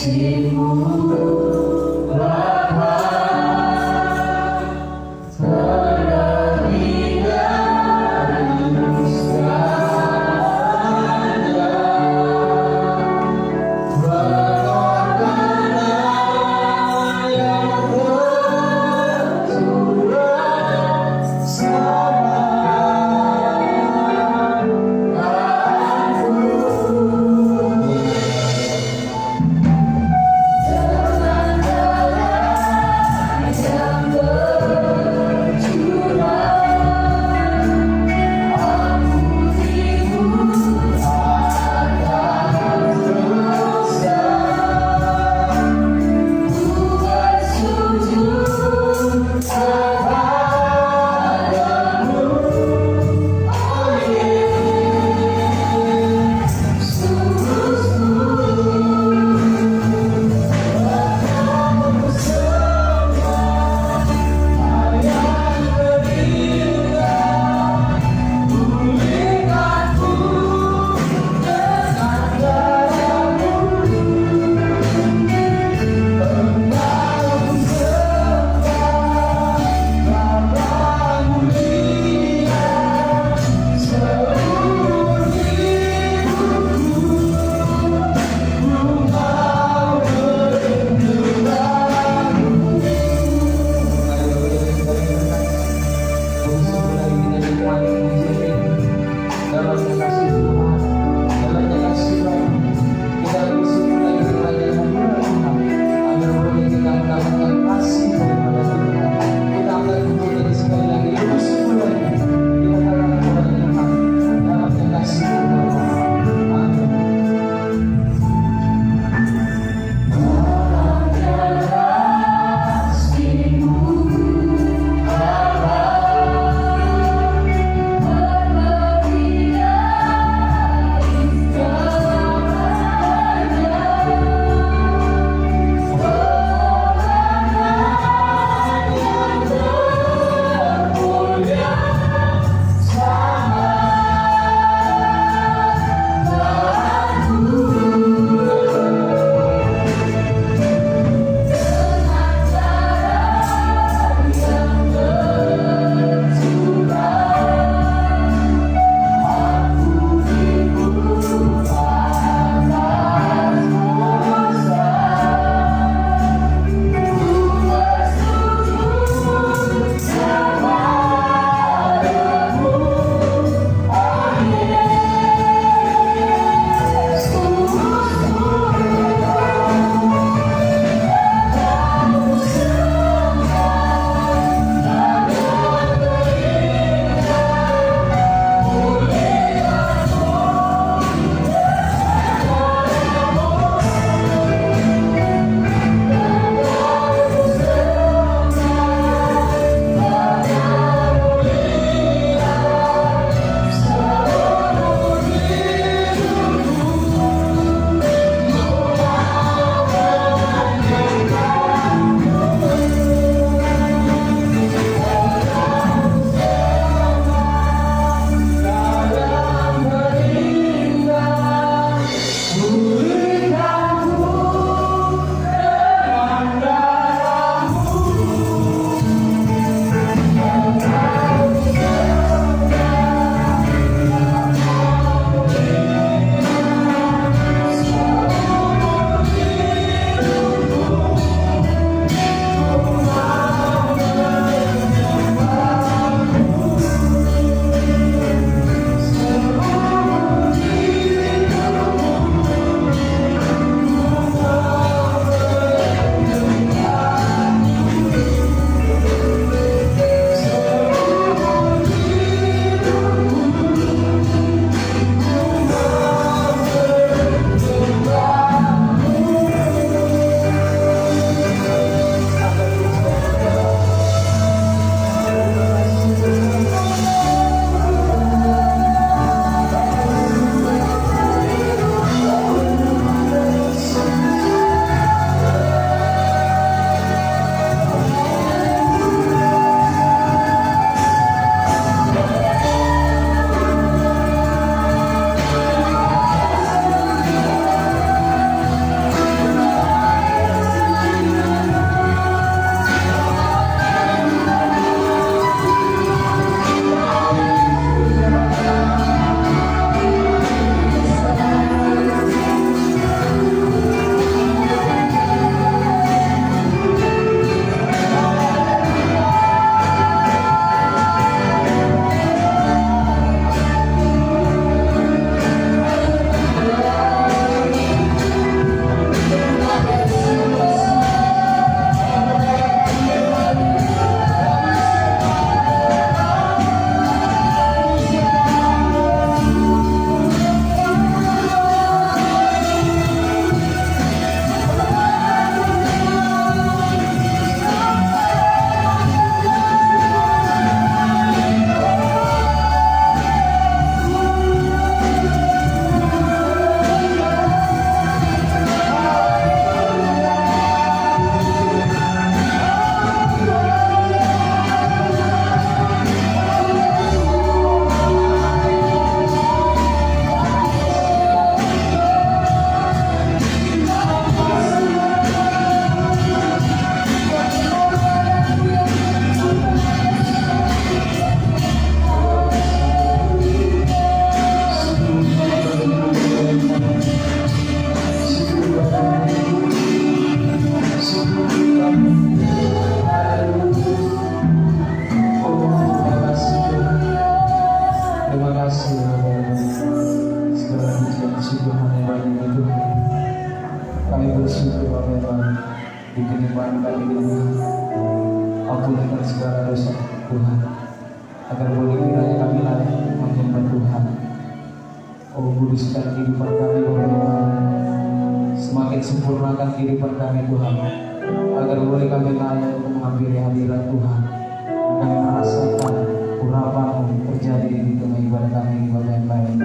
kasih-Mu Bapa terlebih dari segala pengorbanan yang tercurah selama Kami bersyukur Bapak Tuhan di kehidupan kami ini. Ampunkan segala dosa Tuhan, agar boleh kiranya kami layak menyembah Tuhan. Oh, kuduskan kehidupan kami Bapak Tuhan, semakin sempurnakan kehidupan kami Tuhan, agar boleh kami layak untuk menghampiri hadirat Tuhan dan merasakan urapan-Mu terjadi di tengah ibadah kami ini Bapak yang baik.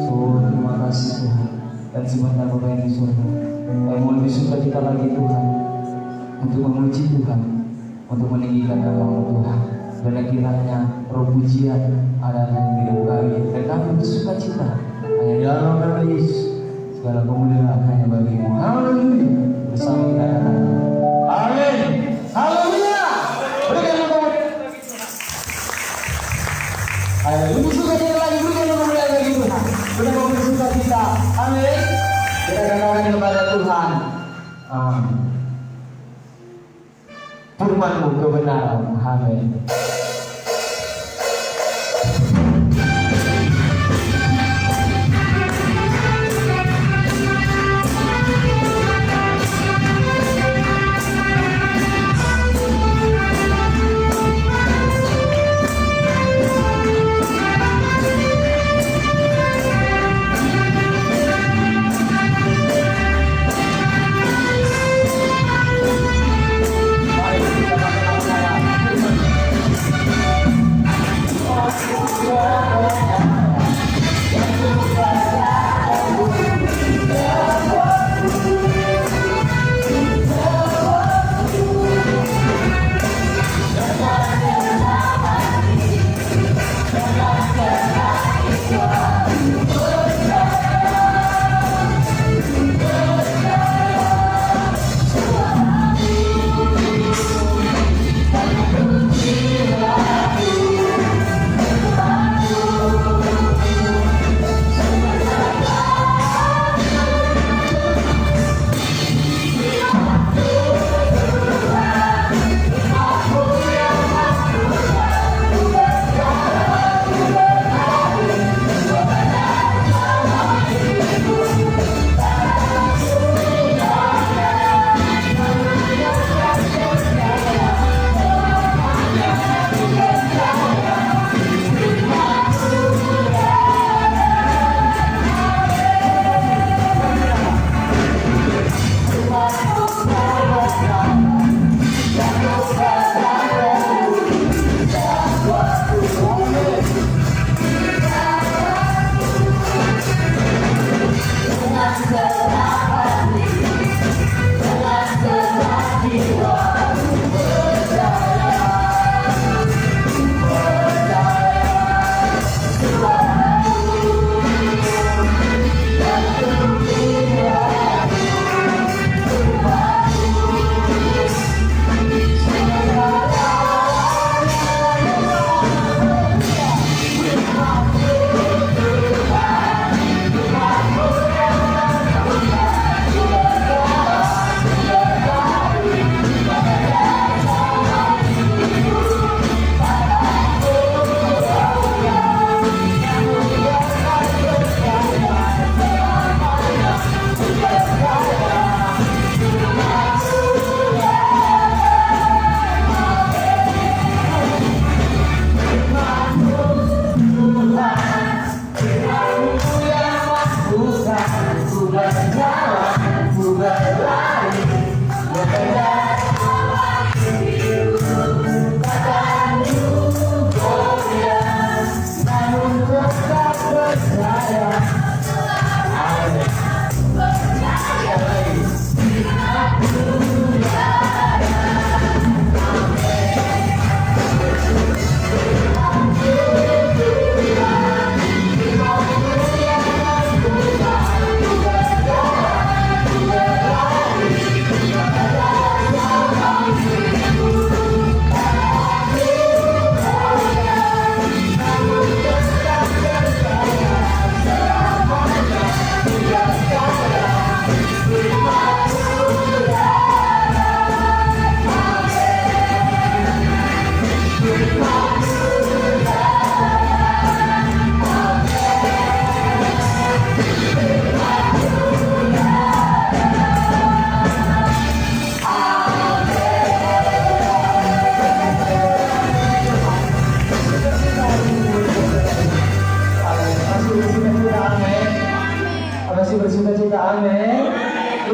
So, terima kasih Tuhan. Dan sebentar Bapak yang di surga, kami mau lebih suka kita lagi Tuhan, untuk memuji Tuhan, untuk meninggikan nama Tuhan. Dan kiranya roh pujian ada dalam hidup kami, dan kami bersuka cita hanya di dalam nama Yesus. Segala kemuliaan hanya bagi-Mu. Haleluya. Bersama kita datang. Amin. Haleluya. Berikan kemuliaan. Ayo, lebih suka cita lagi, berikan kemuliaan bagi Tuhan. Sudah mau bersuka cita. Amin. Kita katakan kepada Tuhan. Amin. Firman-Mu kebenaran. Amin.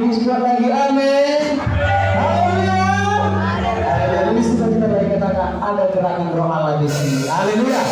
lebih kuat lagi. Amin. Haleluya. Jadi sudah kita dari katakan ada gerangan roh Allah di sini. Haleluya.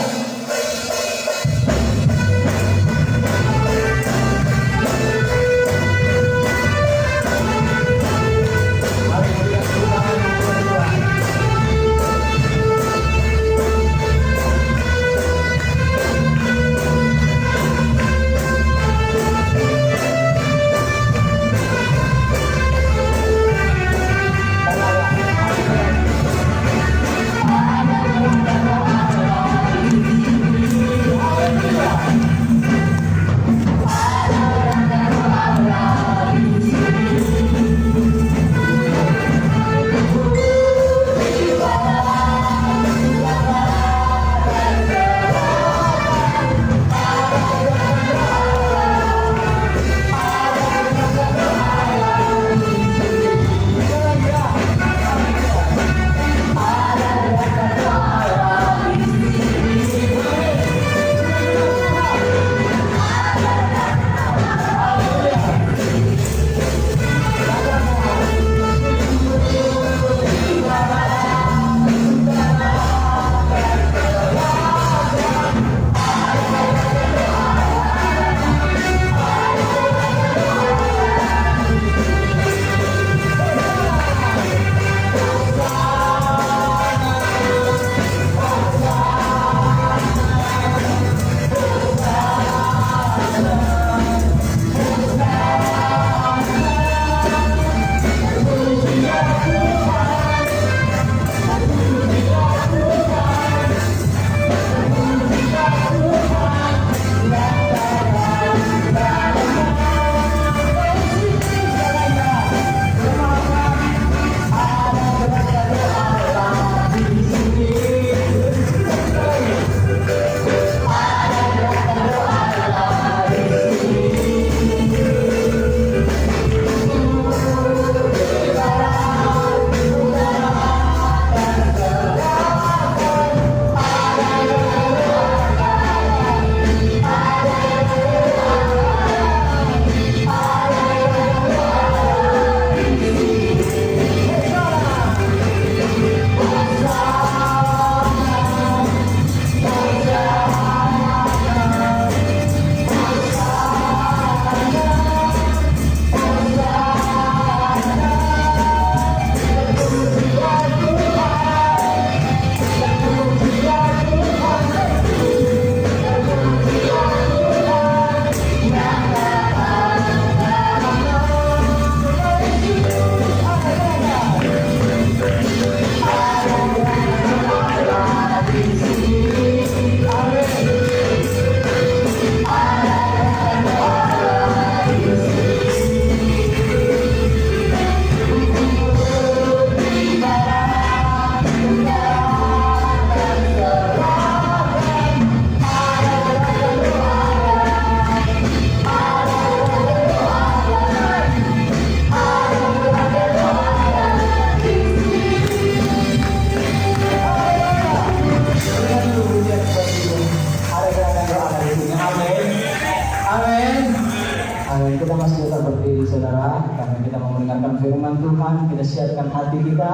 Kita masih tetap berdiri saudara, karena kita mau mendengarkan firman Tuhan. Kita siapkan hati kita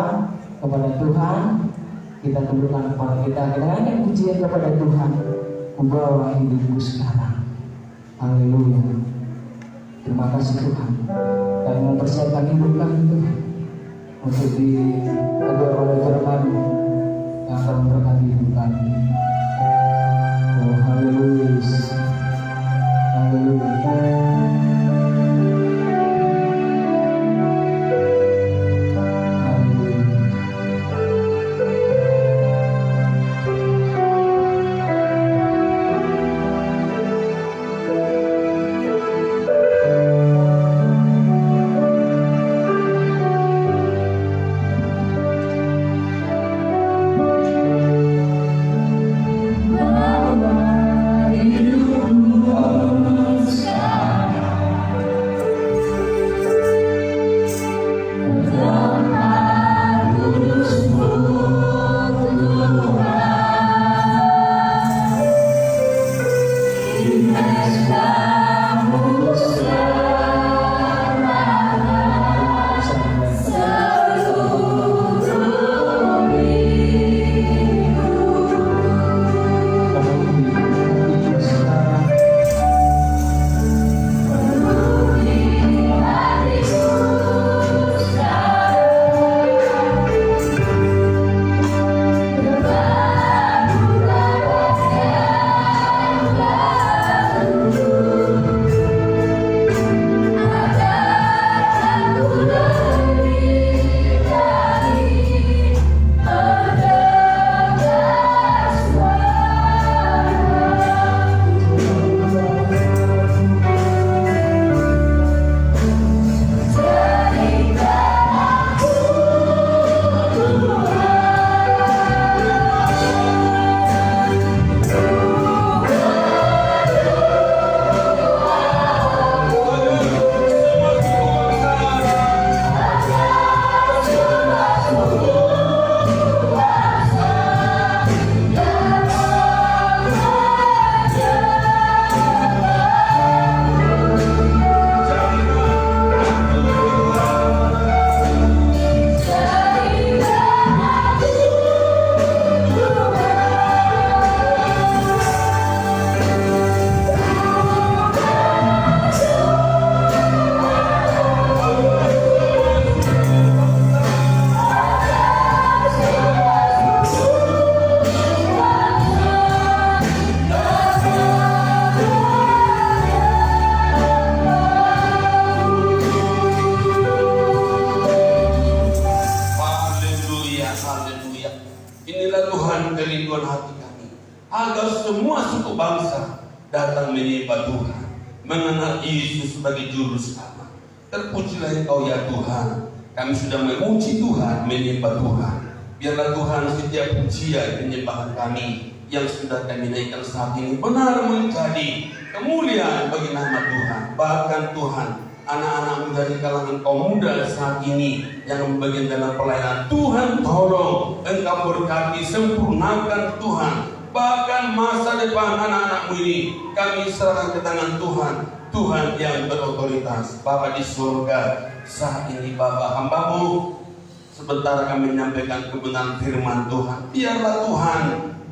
kepada Tuhan. Kita tundukkan kepala kita hanya pujian kepada Tuhan. Membawa hidupku sekarang. Haleluya. Terima kasih Tuhan. Kami mempersiapkan hidup kami Tuhan untuk diajar oleh firman yang akan memberkati hidup kami. Oh haleluya. Haleluya. bangsa datang menyembah Tuhan, mengenal Yesus sebagai juru selamat. Terpujilah Engkau ya Tuhan. Kami sudah memuji Tuhan, menyembah Tuhan. Biarlah Tuhan setiap pujian penyembahan kami yang sudah kami naikkan saat ini benar menjadi kemuliaan bagi nama Tuhan. Bahkan Tuhan, anak-anak muda di kalangan kaum muda saat ini yang bagian dalam pelayanan, Tuhan tolong Engkau berkati, sempurnakan Tuhan. Bahkan masa depan anak-anakmu ini kami serahkan ke tangan Tuhan, Tuhan yang berotoritas. Bapa di surga, saat ini Bapa hamba-Mu sebentar kami menyampaikan kebenaran firman Tuhan. Biarlah Tuhan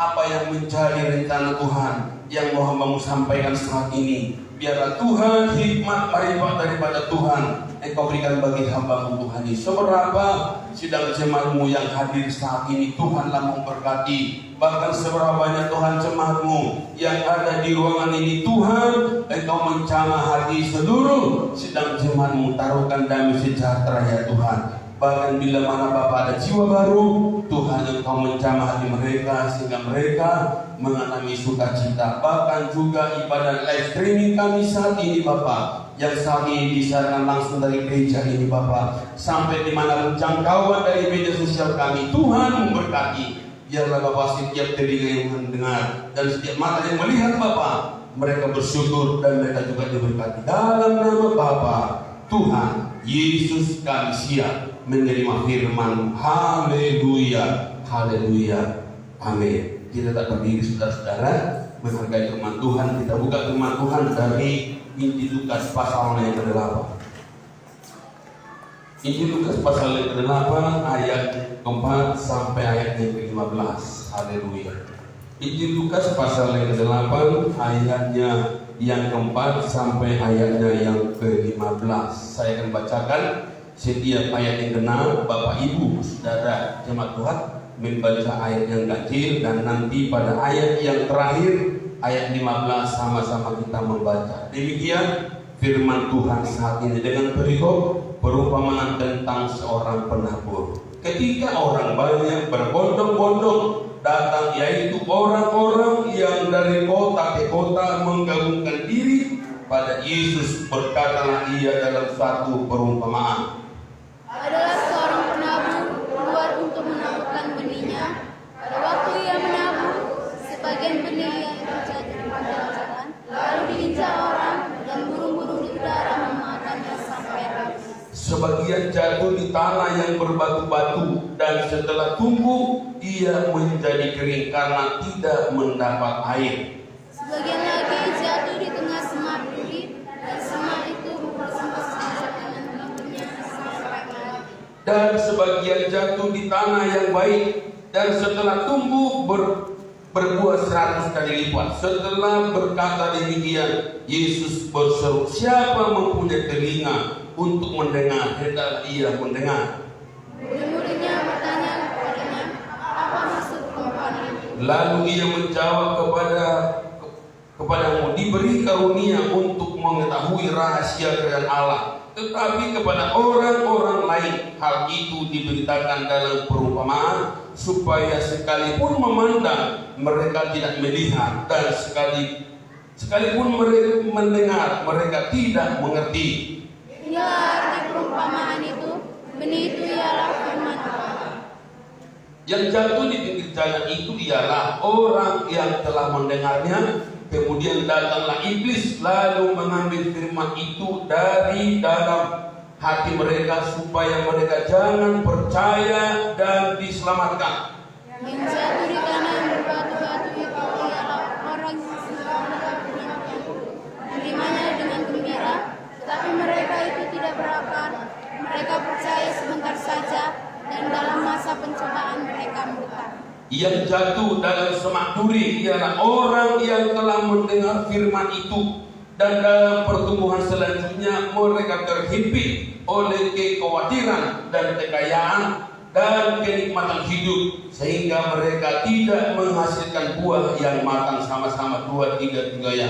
apa yang menjadi rencana Tuhan yang mau hamba-Mu sampaikan saat ini, biarlah Tuhan hikmat marifat daripada Tuhan Engkau berikan bagi hamba-Mu Tuhan ini. Seberapa sidang jemaat-Mu yang hadir saat ini Tuhanlah memberkati. Bahkan seberapa banyak Tuhan jemaat-Mu yang ada di ruangan ini, Tuhan Engkau menjamah hati seluruh sidang jemaat-Mu. Taruhkan damai sejahtera ya Tuhan. Bahkan bila mana Bapak ada jiwa baru, Tuhan Engkau menjamah hati mereka sehingga mereka mengalami sukacita. Bahkan juga ibadah live streaming kami saat ini Bapak, yang saat ini disiarkan langsung dari gereja ini Bapak, sampai di mana jangkauan dari media sosial kami, Tuhan memberkati. Biarlah Bapak setiap telinga yang mendengar dan setiap mata yang melihat Bapak, mereka bersyukur dan mereka juga diberkati. Dalam nama Bapa, Tuhan Yesus kami siap menerima firman. Haleluya, haleluya, amin. Kita tak berdiri saudara-saudara, menghargai firman Tuhan. Kita buka firman Tuhan dari Injil Lukas pasal yang ke-8. Injil Lukas pasal yang ke-8 ayat ke-4 sampai ayat yang ke-15. Haleluya. Injil Lukas pasal yang ke-8 ayatnya yang ke-4 sampai ayatnya yang ke-15. Saya akan bacakan setiap ayat yang kena. Bapak Ibu Saudara jemaat Tuhan membaca ayat yang kecil, dan nanti pada ayat yang terakhir ayat 15 sama-sama kita membaca. Demikian firman Tuhan saat ini dengan berikut perumpamaan tentang seorang penabur. Ketika orang banyak berbondong-bondong datang, yaitu orang-orang yang dari kota ke kota menggabungkan diri pada Yesus, berkatalah ia dalam satu perumpamaan. Adalah seorang penabur keluar untuk menaburkan benihnya. Pada waktu ia menabur, sebagian benih yang jatuh di pinggir jalan, lalu diinjak orang, dan burung-burung di udara memakannya sampai habis. Sebagian jatuh di tanah yang berbatu-batu, dan setelah tumbuh ia menjadi kering karena tidak mendapat air. Sebagian lagi jatuh di tengah semak duri, dan semak itu bersama-sama dengan bibirnya sampai mati. Dan sebagian jatuh di tanah yang baik, dan setelah tumbuh berbuah 100 kali lipat. Setelah berkata demikian, Yesus berseru, siapa mempunyai telinga untuk mendengar, hendaklah ia mendengar. Murid-muridnya bertanya kepadanya, apa maksud perumpamaan itu? Lalu ia menjawab kepadamu, diberi karunia untuk mengetahui rahasia kerajaan Allah, tetapi kepada orang-orang lain hal itu diberitakan dalam perumpamaan, supaya sekalipun memandang mereka tidak melihat, dan sekalipun mereka mendengar mereka tidak mengerti. Inilah arti perumpamaan itu. Benih itu ialah firman Allah. Yang jatuh di pinggir jalan itu ialah orang yang telah mendengarnya, kemudian datanglah iblis lalu mengambil firman itu dari dalam hati mereka, supaya mereka jangan percaya dan diselamatkan. Yang jatuh di tanah yang berbatu-batu itu ialah orang yang sudah menerimanya dengan gembira, tetapi mereka itu tidak berakar. Mereka percaya sebentar saja, dan dalam masa pencobaan mereka murtad. Yang jatuh dalam semak duri ialah orang yang telah mendengar firman itu, dan dalam pertumbuhan selanjutnya mereka terhimpit oleh kekhawatiran dan kekayaan dan kenikmatan hidup, sehingga mereka tidak menghasilkan buah yang matang. Sama-sama 2, 3 ya.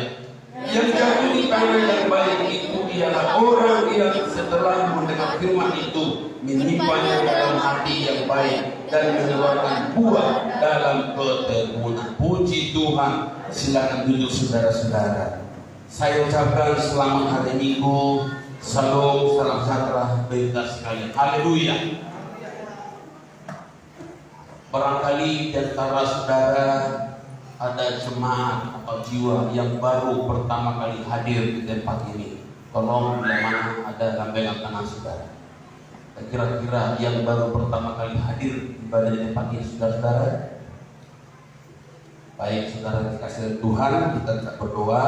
Yang jatuh di tanah yang baik itu ialah orang yang setelah mendengar firman itu menyimpannya dalam hati yang baik dan mengeluarkan buah dalam keteguhan. Puji Tuhan, Silakan duduk saudara-saudara. Saya ucapkan selamat hari Minggu. Salam, salam sejahtera bagi kita sekalian. Haleluya. Barangkali di antara saudara ada jemaat atau jiwa yang baru pertama kali hadir di tempat ini. Tolong bila mana ada lambangan tangan saudara. Kira-kira yang baru pertama kali hadir ibadah di tempat ini, saudara-saudara. Baik, saudara dikasih Tuhan, kita tetap berdoa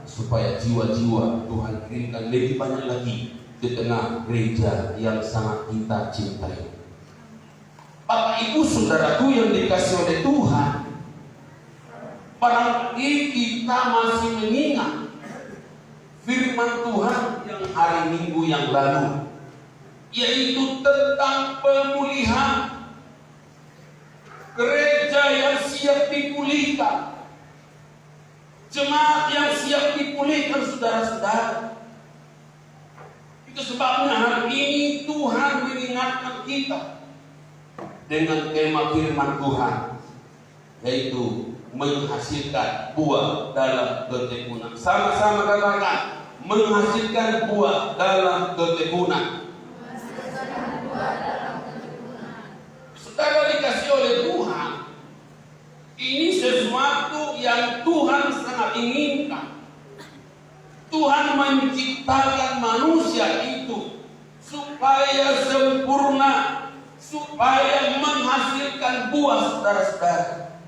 supaya jiwa-jiwa Tuhan kirimkan lebih banyak lagi di tengah gereja yang sangat kita cintai. Bapak Ibu saudaraku yang dikasih oleh Tuhan, barangkali kita masih mengingat firman Tuhan yang hari Minggu yang lalu, yaitu tentang pemulihan gereja yang siap dipulihkan, jemaat yang siap dipulihkan, saudara-saudara. Itu sebabnya hari ini Tuhan mengingatkan kita dengan tema firman Tuhan, yaitu menghasilkan buah dalam ketekunan. Sama-sama katakan, menghasilkan buah dalam ketekunan. Saudara dikasih oleh Tuhan, ini sesuatu yang Tuhan sangat inginkan. Tuhan menciptakan manusia itu supaya sempurna, supaya menghasilkan buah, saudara-saudara.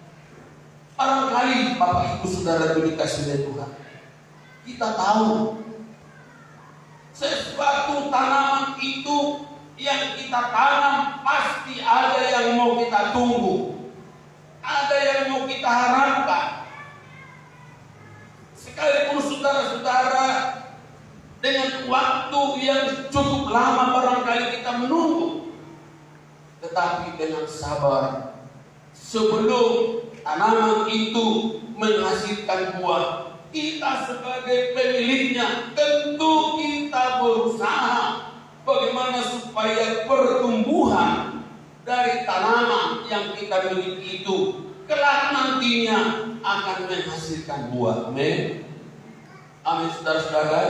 Barangkali Bapak Ibu saudara dikasih oleh Tuhan, kita tahu sesuatu tanaman itu yang kita tanam pasti ada yang mau kita tunggu, ada yang mau kita harapkan. Sekalipun saudara-saudara dengan waktu yang cukup lama barangkali kita menunggu, tetapi dengan sabar, sebelum tanaman itu menghasilkan buah, kita sebagai pemiliknya tentu kita berusaha bagaimana supaya pertumbuhan dari tanaman yang kita miliki itu kelak nantinya akan menghasilkan buah. Amin. Amin, saudara-saudara.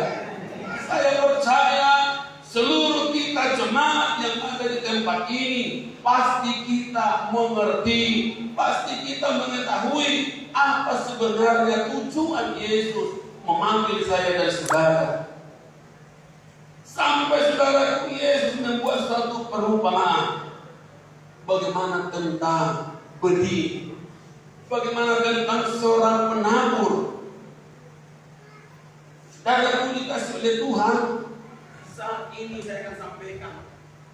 Saya percaya seluruh kita jemaat yang ada di tempat ini pasti kita mengerti, pasti kita mengetahui apa sebenarnya tujuan Yesus memanggil saya dan saudara. Sampai saudaraku, Yesus membuat satu perumpamaan. Bagaimana tentang benih, bagaimana tentang seorang penabur. Saudaraku dikasih oleh Tuhan, saat ini saya akan sampaikan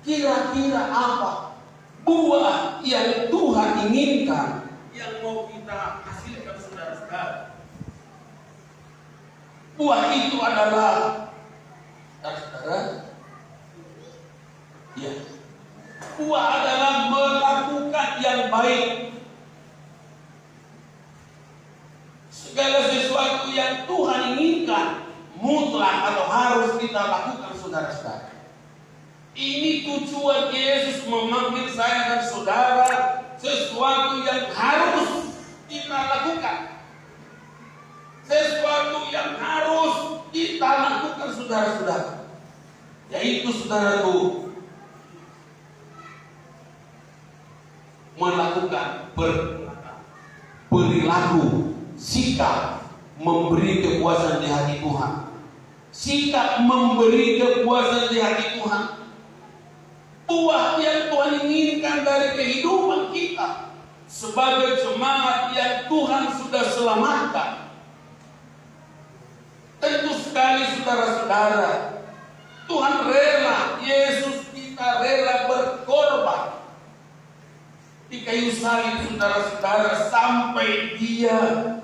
kira-kira apa buah yang Tuhan inginkan, yang mau kita hasilkan, saudara-saudara. Buah itu adalah, saudara, ya, buah adalah melakukan yang baik. Segala sesuatu yang Tuhan inginkan mutlak atau harus kita lakukan, saudara-saudara. Ini tujuan Yesus memanggil saya dan saudara, sesuatu yang harus kita lakukan, sesuatu yang harus kita lakukan, saudara-saudara. Yaitu, saudaraku, melakukan perilaku, sikap memberi kepuasan di hati Tuhan, sikap memberi kepuasan di hati Tuhan. Buah yang Tuhan inginkan dari kehidupan kita sebagai jemaat yang Tuhan sudah selamatkan. Tentu sekali, saudara-saudara, Tuhan rela, Yesus kita rela berkorban di kayu salib, saudara-saudara, sampai Dia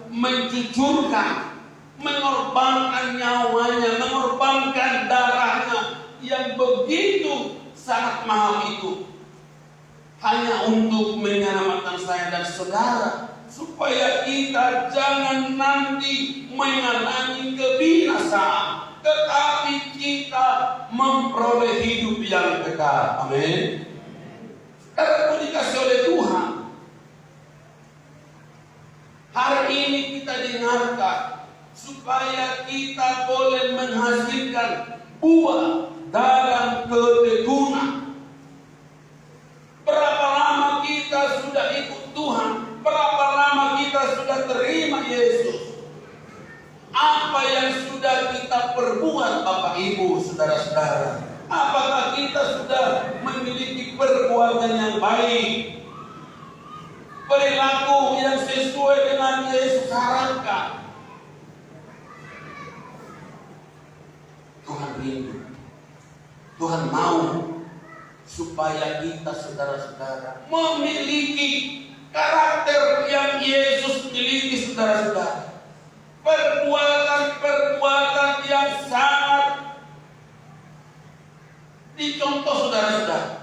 mencucurkan, mengorbankan nyawanya, mengorbankan darahnya yang begitu sangat mahal itu, hanya untuk menyelamatkan saya dan saudara, supaya kita jangan nanti mengalami kebinasaan, tetapi kita memperoleh hidup yang kekal. Amin. Karena dikasih oleh Tuhan, Hari ini kita dengarkan supaya kita boleh menghasilkan buah dalam ketekunan. Berapa lama kita sudah ikut Tuhan? Berapa lama kita sudah terima Yesus? Apa yang sudah kita perbuat, Bapak Ibu, saudara-saudara? Apakah kita sudah memiliki perbuatan yang baik? Perilaku yang sesuai dengan Yesus harapkan. Tuhan rindu, Tuhan mau supaya kita, saudara-saudara, memiliki karakter yang Yesus miliki, saudara-saudara. Perbuatan-perbuatan yang sangat dicontoh, saudara-saudara.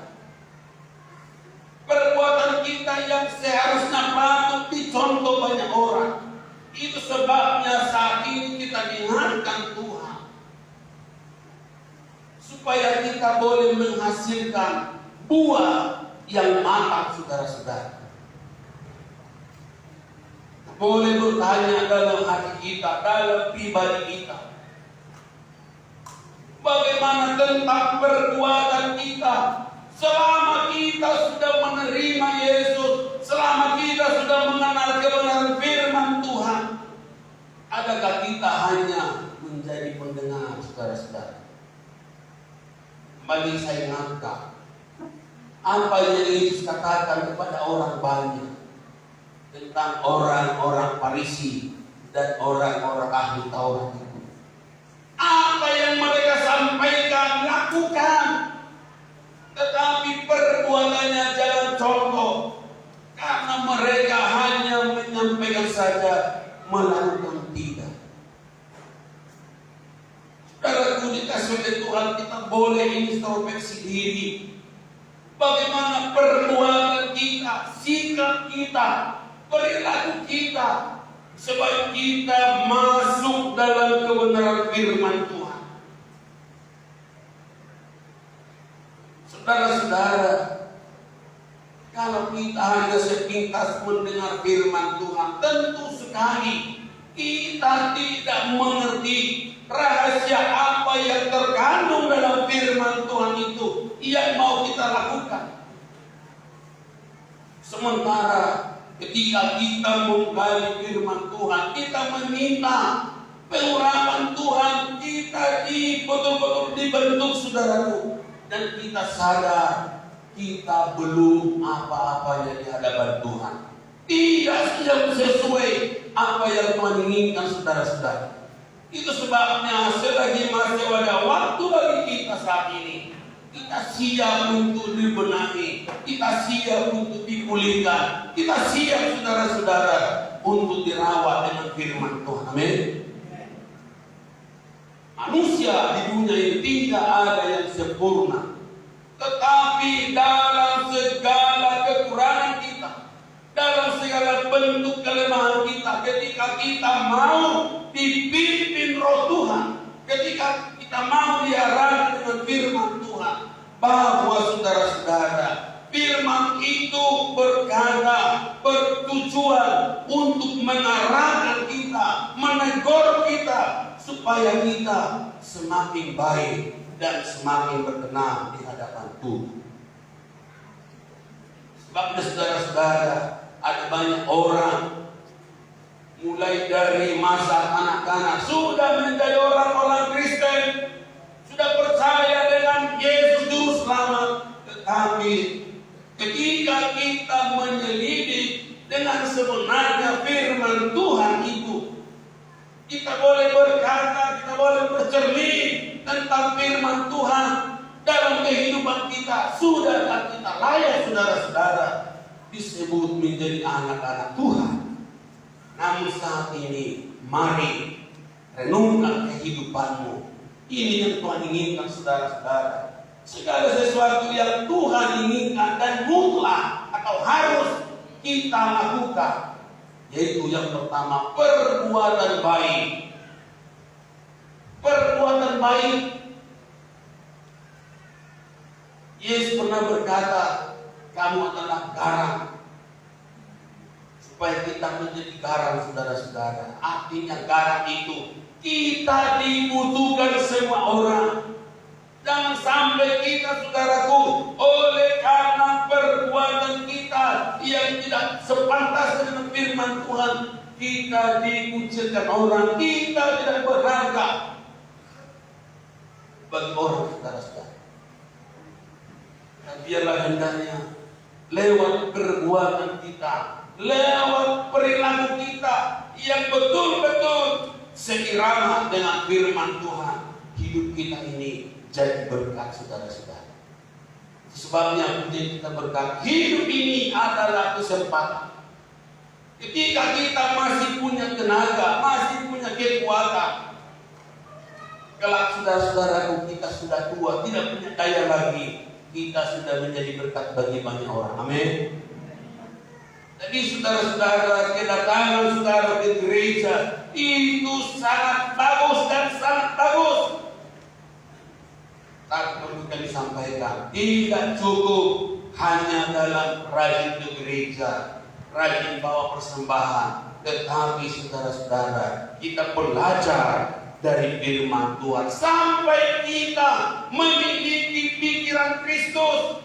Perbuatan kita yang seharusnya patut dicontoh banyak orang. Itu sebabnya saat ini kita diingatkan Tuhan supaya kita boleh menghasilkan buah yang matang, saudara-saudara. Boleh bertanya dalam hati kita, dalam pribadi kita, bagaimana tentang perbuatan kita selama kita sudah menerima Yesus, selama kita sudah mengenal kebenaran firman Tuhan. Adakah kita hanya menjadi pendengar, saudara-saudara? Bagi saya ingatkan apa yang Yesus katakan kepada orang banyak tentang orang-orang Farisi dan orang-orang ahli Taurat itu. Apa yang mereka sampaikan, lakukan. Tetapi perbuatannya jangan contoh. Karena mereka hanya menyampaikan saja, melakukan tidak. Saudaraku, dikasih oleh Tuhan, kita boleh introspeksi diri. Bagaimana perbuatan kita, sikap kita, perilaku kita, supaya kita masuk dalam kebenaran firman Tuhan. Saudara-saudara, kalau kita hanya sepintas mendengar firman Tuhan, tentu sekali kita tidak mengerti rahasia apa yang terkandung dalam firman Tuhan itu yang mau kita lakukan. Sementara ketika kita menggali firman Tuhan, kita meminta pengurapan Tuhan, kita betul-betul dibentuk, saudaraku, dan kita sadar kita belum apa-apanya di hadapan Tuhan. Tidak sesuai apa yang Tuhan inginkan, saudara-saudara. Itu sebabnya selagi masih ada waktu bagi kita saat ini, kita siap untuk dibenahi, kita siap untuk dipulihkan, kita siap, saudara-saudara, untuk dirawat dengan firman Tuhan. Amin. Manusia di dunia ini tidak ada yang sempurna, tetapi dalam segala kekurangan kita, dalam segala bentuk kelemahan kita, ketika kita mau dipimpin Roh Tuhan, ketika kita mau diarahkan dengan firman Tuhan, bahwa saudara-saudara, firman itu berkata, bertujuan untuk mengarahkan kita, menegur kita, supaya kita semakin baik dan semakin berkenan di hadapan Tuhan. Sebabnya, saudara-saudara, ada banyak orang mulai dari masa anak-anak sudah menjadi orang-orang Kristen, sudah percaya dengan Yesus Juru Selamat, tetapi ketika kita menyelidik dengan sebenarnya firman Tuhan itu, kita boleh berkata, kita boleh bercermin tentang firman Tuhan dalam kehidupan kita. Sudahkah kita layak, saudara-saudara, disebut menjadi anak-anak Tuhan? Namun saat ini, mari renungkan kehidupanmu. Ini yang Tuhan inginkan, saudara-saudara. Segala sesuatu yang Tuhan inginkan dan mutlak atau harus kita lakukan, yaitu yang pertama, perbuatan baik. Perbuatan baik. Yesus pernah berkata, kamu adalah garam. supaya kita menjadi garam, saudara-saudara. Artinya garam itu kita dibutuhkan semua orang. Jangan sampai kita, saudaraku, oleh karena perbuatan kita yang tidak sepantas dengan firman Tuhan, kita dikucilkan orang, kita tidak berharga bagi orang, saudara-saudara. Dan biarlah hendaknya lewat perbuatan kita, lewat perilaku kita yang betul-betul seirama dengan firman Tuhan, hidup kita ini jadi berkat, saudara-saudara. Sebabnya menjadi kita berkat. Hidup ini adalah kesempatan. Ketika kita masih punya tenaga, masih punya kekuatan, kelak saudara-saudaraku kita sudah tua, tidak punya daya lagi, kita sudah menjadi berkat bagi banyak orang. Amin. Jadi saudara-saudara, kedatangan saudara ke gereja itu sangat bagus dan sangat bagus. Tapi perlu kami sampaikan, tidak cukup hanya dalam rajin ke gereja, rajin bawa persembahan, tetapi saudara-saudara, kita belajar dari firman Tuhan sampai kita memiliki pikiran Kristus,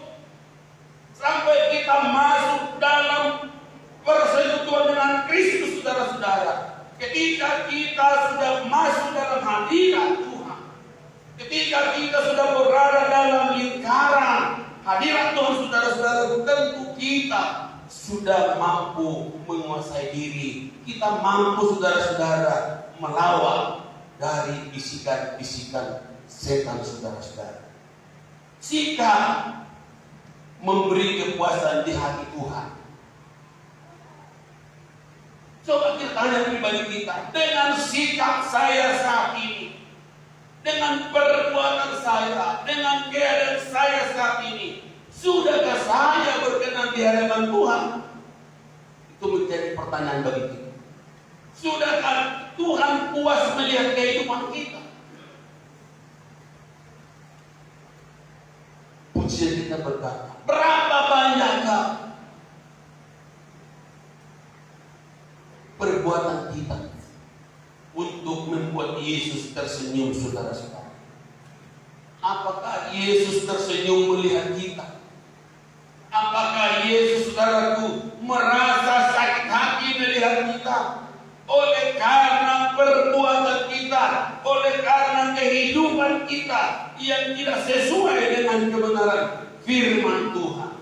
sampai kita masuk dalam persekutuan dengan Kristus, saudara-saudara. Ketika kita sudah masuk dalam hadirat Tuhan, ketika kita sudah berada dalam lingkaran hadirat Tuhan, saudara-saudara, tentu kita sudah mampu menguasai diri. Kita mampu, saudara-saudara, melawan dari bisikan-bisikan setan, saudara-saudara. Sikap memberi kepuasan di hati Tuhan. Coba kita tanya pribadi kita, dengan sikap saya saat ini, dengan perbuatan saya, dengan keadaan saya saat ini, sudahkah saya berkenan di hadapan Tuhan? Itu menjadi pertanyaan bagi kita. Sudahkah Tuhan puas melihat kehidupan kita? Pujian kita berkata, berapa banyakkah perbuatan kita untuk membuat Yesus tersenyum, saudara-saudara? Apakah Yesus tersenyum melihat kita? Apakah Yesus, saudaraku, merasa sakit hati melihat kita? Oleh karena perbuatan kita, oleh karena kehidupan kita yang tidak sesuai dengan kebenaran firman Tuhan.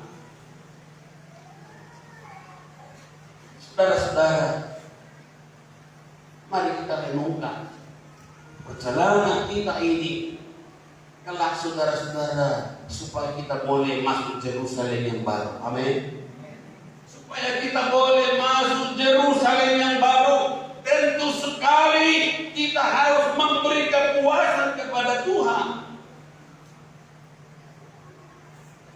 Saudara-saudara, mari kita renungkan perjalanan kita ini kelak, saudara-saudara, supaya kita boleh masuk Yerusalem yang baru. Amin. Supaya kita boleh masuk Yerusalem yang baru, tentu sekali kita harus memberi kepuasan kepada Tuhan.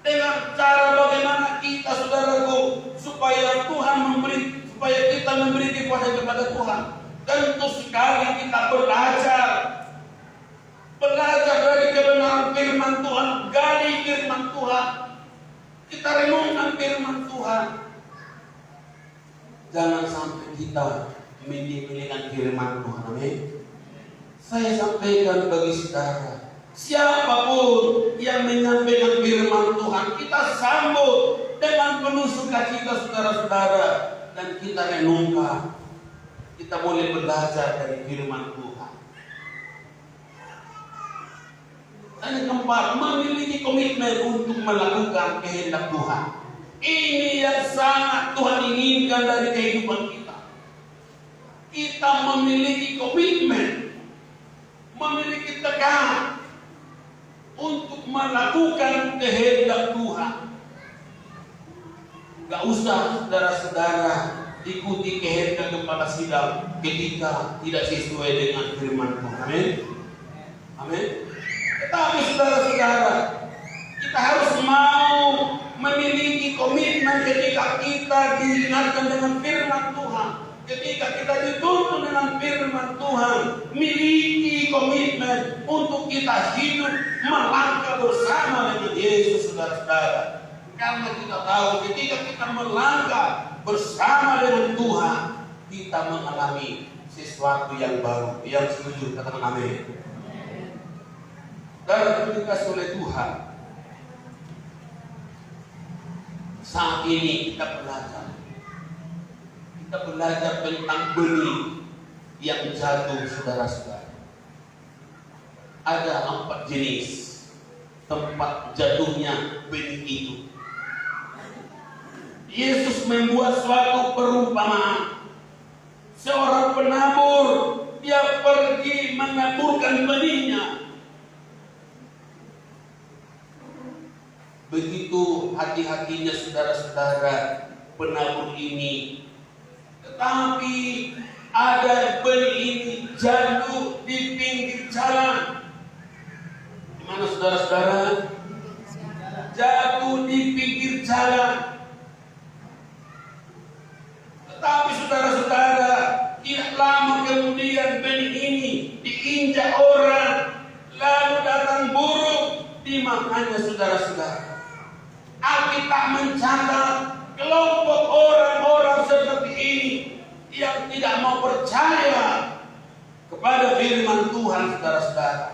Dengan cara bagaimana kita, saudaraku, supaya Tuhan memberi, supaya kita memberi kepuasan kepada Tuhan. Tentu sekali kita belajar dari kebenaran firman Tuhan, gali firman Tuhan, kita renungkan firman Tuhan. Jangan sampai kita meninggalkan firman Tuhan. Amin. Saya sampaikan bagi saudara, siapapun yang menyampaikan firman Tuhan, kita sambut dengan penuh sukacita, saudara-saudara, dan kita renungkan. Kita boleh belajar dari firman Tuhan. Dan yang keempat, memiliki komitmen untuk melakukan kehendak Tuhan. Ini yang sangat Tuhan inginkan dari kehidupan kita. Kita memiliki komitmen, memiliki tekan untuk melakukan kehendak Tuhan. Gak usah, saudara-saudara, ikuti kehendak kepala sidang ketika tidak sesuai dengan firman Tuhan. Amin. Amin. Tetapi saudara-saudara, kita harus mau memiliki komitmen ketika kita diingatkan dengan firman Tuhan, ketika kita dituntun dengan firman Tuhan. Miliki komitmen untuk kita hidup melangkah bersama dengan Yesus, saudara-saudara. Karena kita tahu ketika kita melangkah bersama dengan Tuhan, kita mengalami sesuatu yang baru. Yang setuju katakan amin. Dan dikasih oleh Tuhan, saat ini kita belajar tentang benih yang jatuh, saudara-saudara. Ada 4 jenis tempat jatuhnya benih itu. Yesus membuat suatu perumpamaan. Seorang penabur, dia pergi menaburkan benihnya. Begitu hati-hatinya saudara-saudara penabur ini. Tetapi ada benih ini jatuh di pinggir jalan. Di mana saudara-saudara? Jatuh di pinggir jalan. Tetapi saudara-saudara, tidak lama kemudian benih ini diinjak orang, lalu datang burung dimakannya, saudara-saudara. Alkitab mencatat kelompok orang-orang seperti ini yang tidak mau percaya kepada firman Tuhan, saudara-saudara.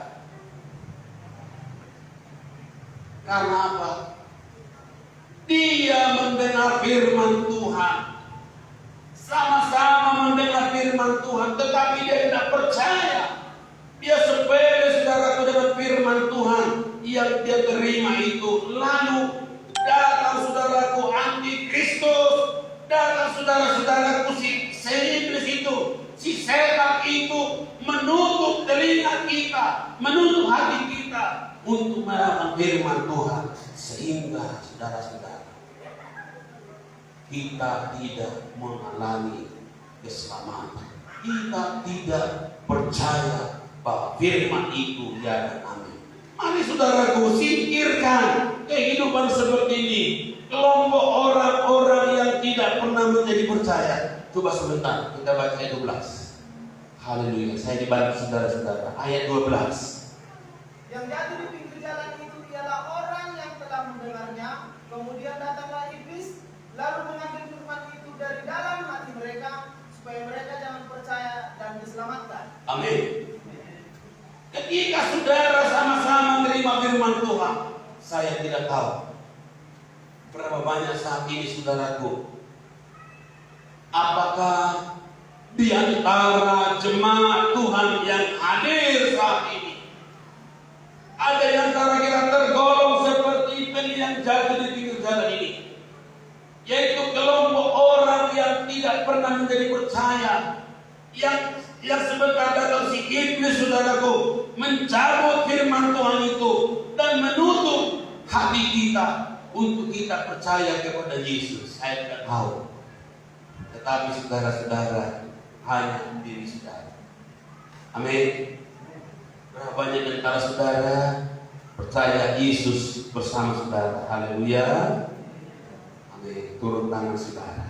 Karena apa? Dia mendengar firman Tuhan, sama-sama mendengar firman Tuhan, tetapi dia tidak percaya. Dia sepele, saudara, dengan firman Tuhan yang dia terima itu. Lalu datang, saudaraku, antikristus, datang, saudara-saudaraku, si iblis itu, si setan itu menutup telinga kita, menutup hati kita untuk mendengar firman Tuhan, sehingga saudara-saudara kita tidak mengalami keselamatan. Kita tidak percaya bahwa firman itu ya dan amin. Mari saudaraku, singkirkan kehidupan seperti ini. Kelompok orang-orang yang tidak pernah menjadi percaya. Coba sebentar, kita baca ayat 12. Haleluya, saya dibantu saudara-saudara. Ayat 12. Yang jatuh di pinggir jalan itu ialah orang yang telah mendengarnya, kemudian datanglah iblis, lalu mengambil firman itu dari dalam hati mereka, supaya mereka jangan percaya dan diselamatkan. Amin. Ketika saudara sama-sama menerima firman Tuhan, saya tidak tahu berapa banyak saat ini saudaraku, apakah di antara jemaat Tuhan yang hadir saat ini ada yang kira-kira tergolong seperti benih yang jatuh di pinggir jalan ini, yaitu kelompok orang yang tidak pernah menjadi percaya, yang sebentar datang si iblis, saudaraku, mencabut firman Tuhan itu dan menutup hati kita untuk kita percaya kepada Yesus. Saya tidak tahu, tetapi saudara-saudara, hanya diri saudara. Amin. Berapa banyak di antara saudara percaya Yesus bersama saudara? Haleluya. Amin. Turun tangan saudara.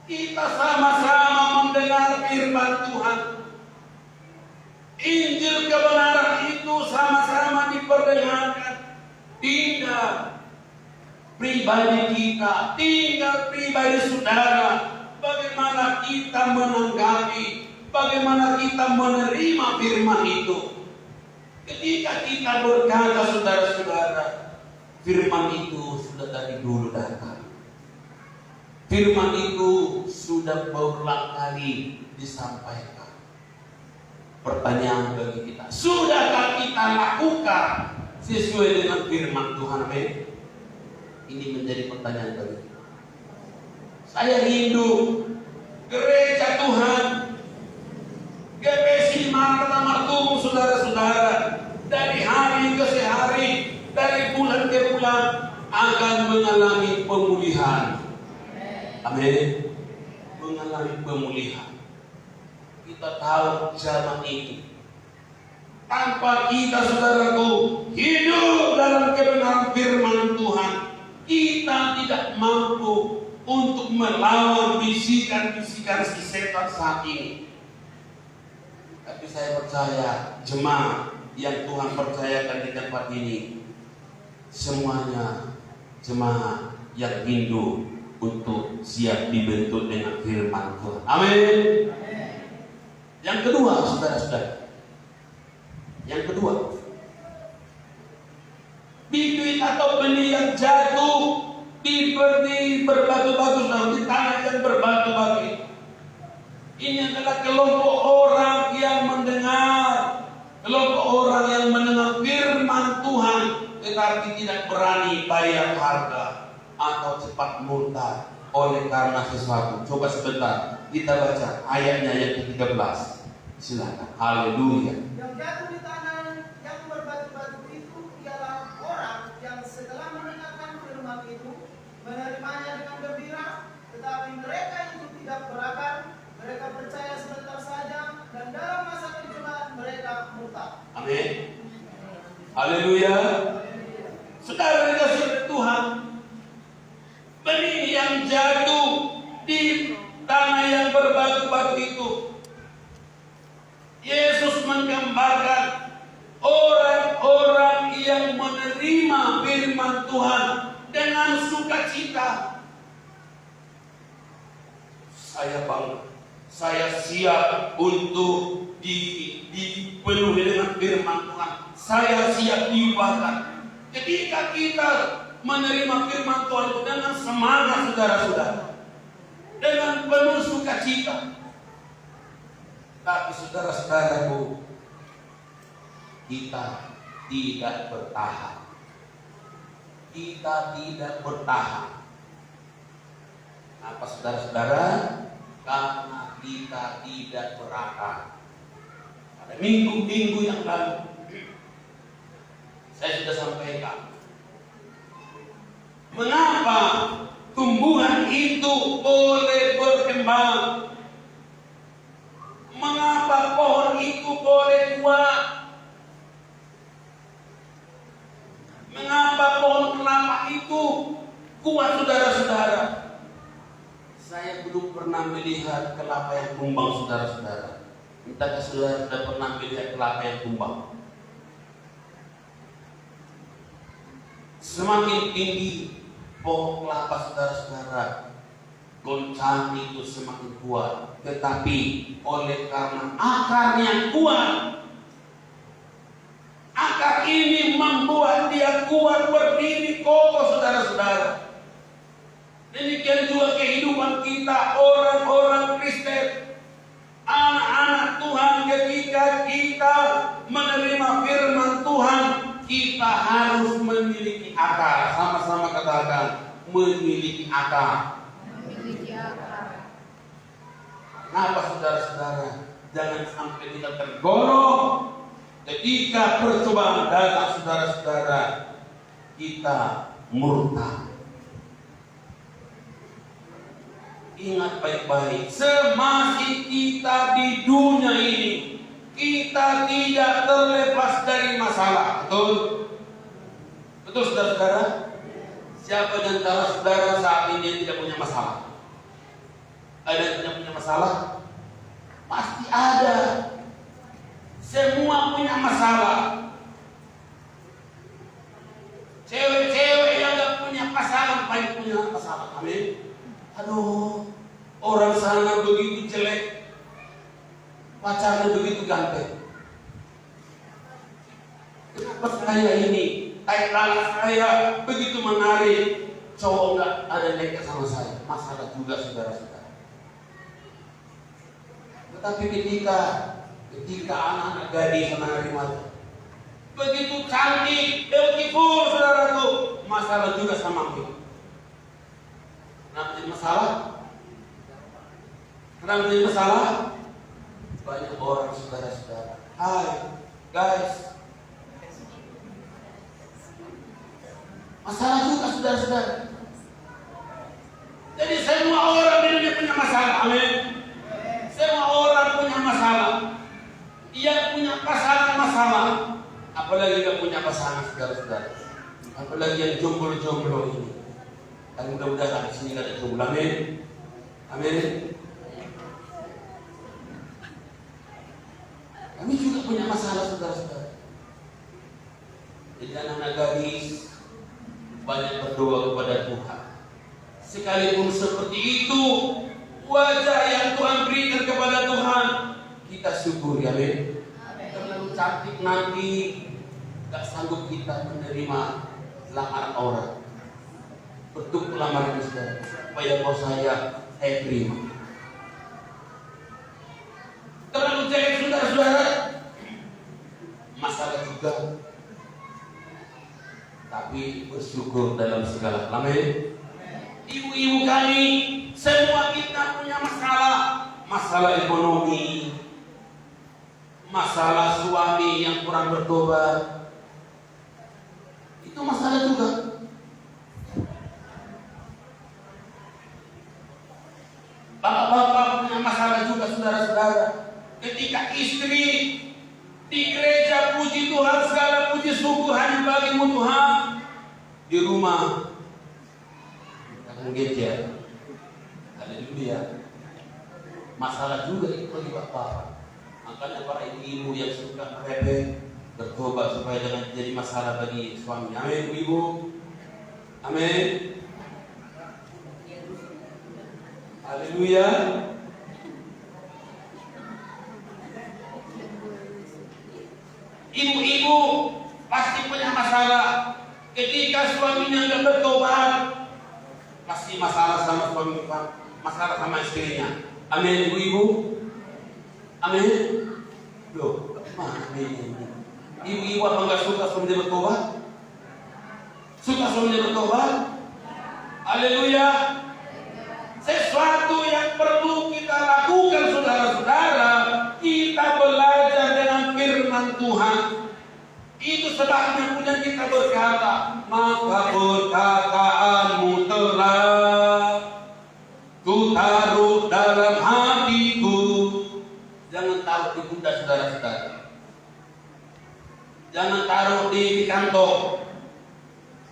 Kita sama-sama mendengar firman Tuhan. Injil kebenaran itu sama-sama diperdengarkan. Tinggal pribadi kita, tinggal pribadi saudara, bagaimana kita menanggapi, bagaimana kita menerima firman itu. Ketika kita berkata, saudara-saudara, firman itu sudah dari dulu datang. Firman itu sudah berulang kali disampaikan. Pertanyaan bagi kita, sudahkah kita lakukan sesuai dengan firman Tuhan? Amin. Ini menjadi pertanyaan bagi kita. Saya rindu gereja Tuhan, GPC Maranatha Martubung, saudara-saudara, dari hari ke hari, dari bulan ke bulan akan mengalami pemulihan. Amin. Mengalami pemulihan. Kita tahu zaman ini, tanpa kita, saudaraku, hidup dalam kebenaran firman Tuhan, kita tidak mampu untuk melawan bisikan-bisikan si setan saat ini. Tapi saya percaya jemaat yang Tuhan percayakan di tempat ini, semuanya jemaat yang rindu untuk siap dibentuk dengan firman Tuhan. Amin. Yang kedua, saudara-saudara. Yang kedua, bibit atau benih yang jatuh di berbatu-batu, di tanah yang berbatu-batu. Ini adalah kelompok orang yang mendengar, kelompok orang yang mendengar firman Tuhan, tetapi tidak berani bayar harga atau cepat murtad oleh karena sesuatu. Coba sebentar kita baca ayatnya yang ke-13. Silakan. Haleluya. Yang jatuh di tanah yang berbatu-batu itu ialah orang yang setelah mendengarkan firman itu menerimanya dengan gembira, tetapi mereka itu tidak berakar, mereka percaya sebentar saja, dan dalam masa pencobaan mereka murtad. Amin. Haleluya. Saudara dikasihi Tuhan, benih yang jatuh di tanah yang berbatu-batu itu, Yesus menggambarkan orang-orang yang menerima firman Tuhan dengan sukacita. Saya bangga, saya siap untuk dipenuhi dengan firman Tuhan. Saya siap diubahkan. Ketika kita menerima firman Tuhan itu dengan semangat, saudara-saudara, dengan penuh sukacita. Tapi saudara-saudaraku, kita tidak bertahan. Kita tidak bertahan. Apa saudara-saudara? Karena kita tidak berakar. Pada minggu-minggu yang lalu saya sudah sampaikan, mengapa tumbuhan itu boleh berkembang, mengapa pohon itu boleh kuat, mengapa pohon kelapa itu kuat, saudara-saudara. Saya belum pernah melihat kelapa yang tumbang, saudara-saudara. Entahkah saudara sudah pernah melihat kelapa yang tumbang? Semakin tinggi pohon kelapa, saudara-saudara, goncang itu semakin kuat. Tetapi oleh karena akarnya kuat, akar ini membuat dia kuat, berdiri kokoh, saudara-saudara. Demikian juga kehidupan kita, orang-orang Kristen, anak-anak Tuhan. Ketika kita menerima firman Tuhan, kita harus memiliki akar. Sama-sama katakan, memiliki akar. Memiliki akar. Kenapa saudara-saudara? Jangan sampai kita tergolong ketika percobaan datang, saudara-saudara, kita murtad. Ingat baik-baik, semasa kita di dunia ini, kita tidak terlepas dari masalah. Betul? Betul, saudara-saudara? Siapa di antara saudara saat ini tidak punya masalah? Ada yang tidak punya masalah? Pasti ada. Semua punya masalah. Cewek-cewek yang gak punya pasangan paling punya masalah. Amin. Aduh, orang sana begitu jelek, pacarnya begitu ganteng. Kenapa saya ini, taiklah saya begitu menarik, cowok nggak ada nekat sama saya? Masalah juga, saudara-saudara. Tetapi ketika anak-anak gadis menari mata, begitu cantik, beautiful, saudaraku, masalah juga sama aku. Kenapa jadi masalah? Kenapa jadi masalah? Banyak orang, saudara-saudara. Hai, guys. Masalah juga, saudara-saudara. Jadi semua orang di dunia punya masalah. Amin. Semua orang punya masalah. Yang punya pasangan masalah. Apalagi yang punya pasangan, saudara-saudara. Apalagi yang jomblo-jomblo ini. Dan mudah-mudahan di sini ada jomblo. Amin. Amin. Kami juga punya masalah, saudara-saudara. Jadi anak-anak gadis banyak berdoa kepada Tuhan. Sekalipun seperti itu, wajah yang Tuhan berikan kepada Tuhan, kita syukuri, amin. Terlalu cantik nanti gak sanggup kita menerima lamaran orang. Bentuk lamaran saudara, supaya mau saya terima. Terlalu jelek saudara-saudara, masalah juga. Tapi bersyukur dalam segala. Amin. Ibu-ibu kami, semua kita punya masalah ekonomi, masalah suami yang kurang bertobat, itu masalah juga. Bapak-bapak punya masalah juga saudara-saudara. Ketika istri di gereja puji Tuhan, segala puji syukur hanya bagimu Tuhan, di rumah menggejar, haleluya, masalah juga itu bagi bapak. Makanya para ibu yang suka merepek bertobat supaya jangan jadi masalah bagi suami. Amin, ibu. Amin. Haleluya. Ibu-ibu pasti punya masalah ketika suaminya nggak bertobat. Pasti masalah sama suami, masalah sama istrinya. Amin, ibu-ibu. Amin. Loh, amin. Ibu-ibu apa nggak suka suaminya bertobat? Suka suaminya bertobat? Haleluya. Sesuatu yang perlu kita lakukan saudara-saudara, kita belajar dengan firman Tuhan. Itu sebabnya punya kita berkata, maka perkataanmu telah ku taruh dalam hatiku. Jangan taruh di pundak saudara-saudara, jangan taruh di kantong,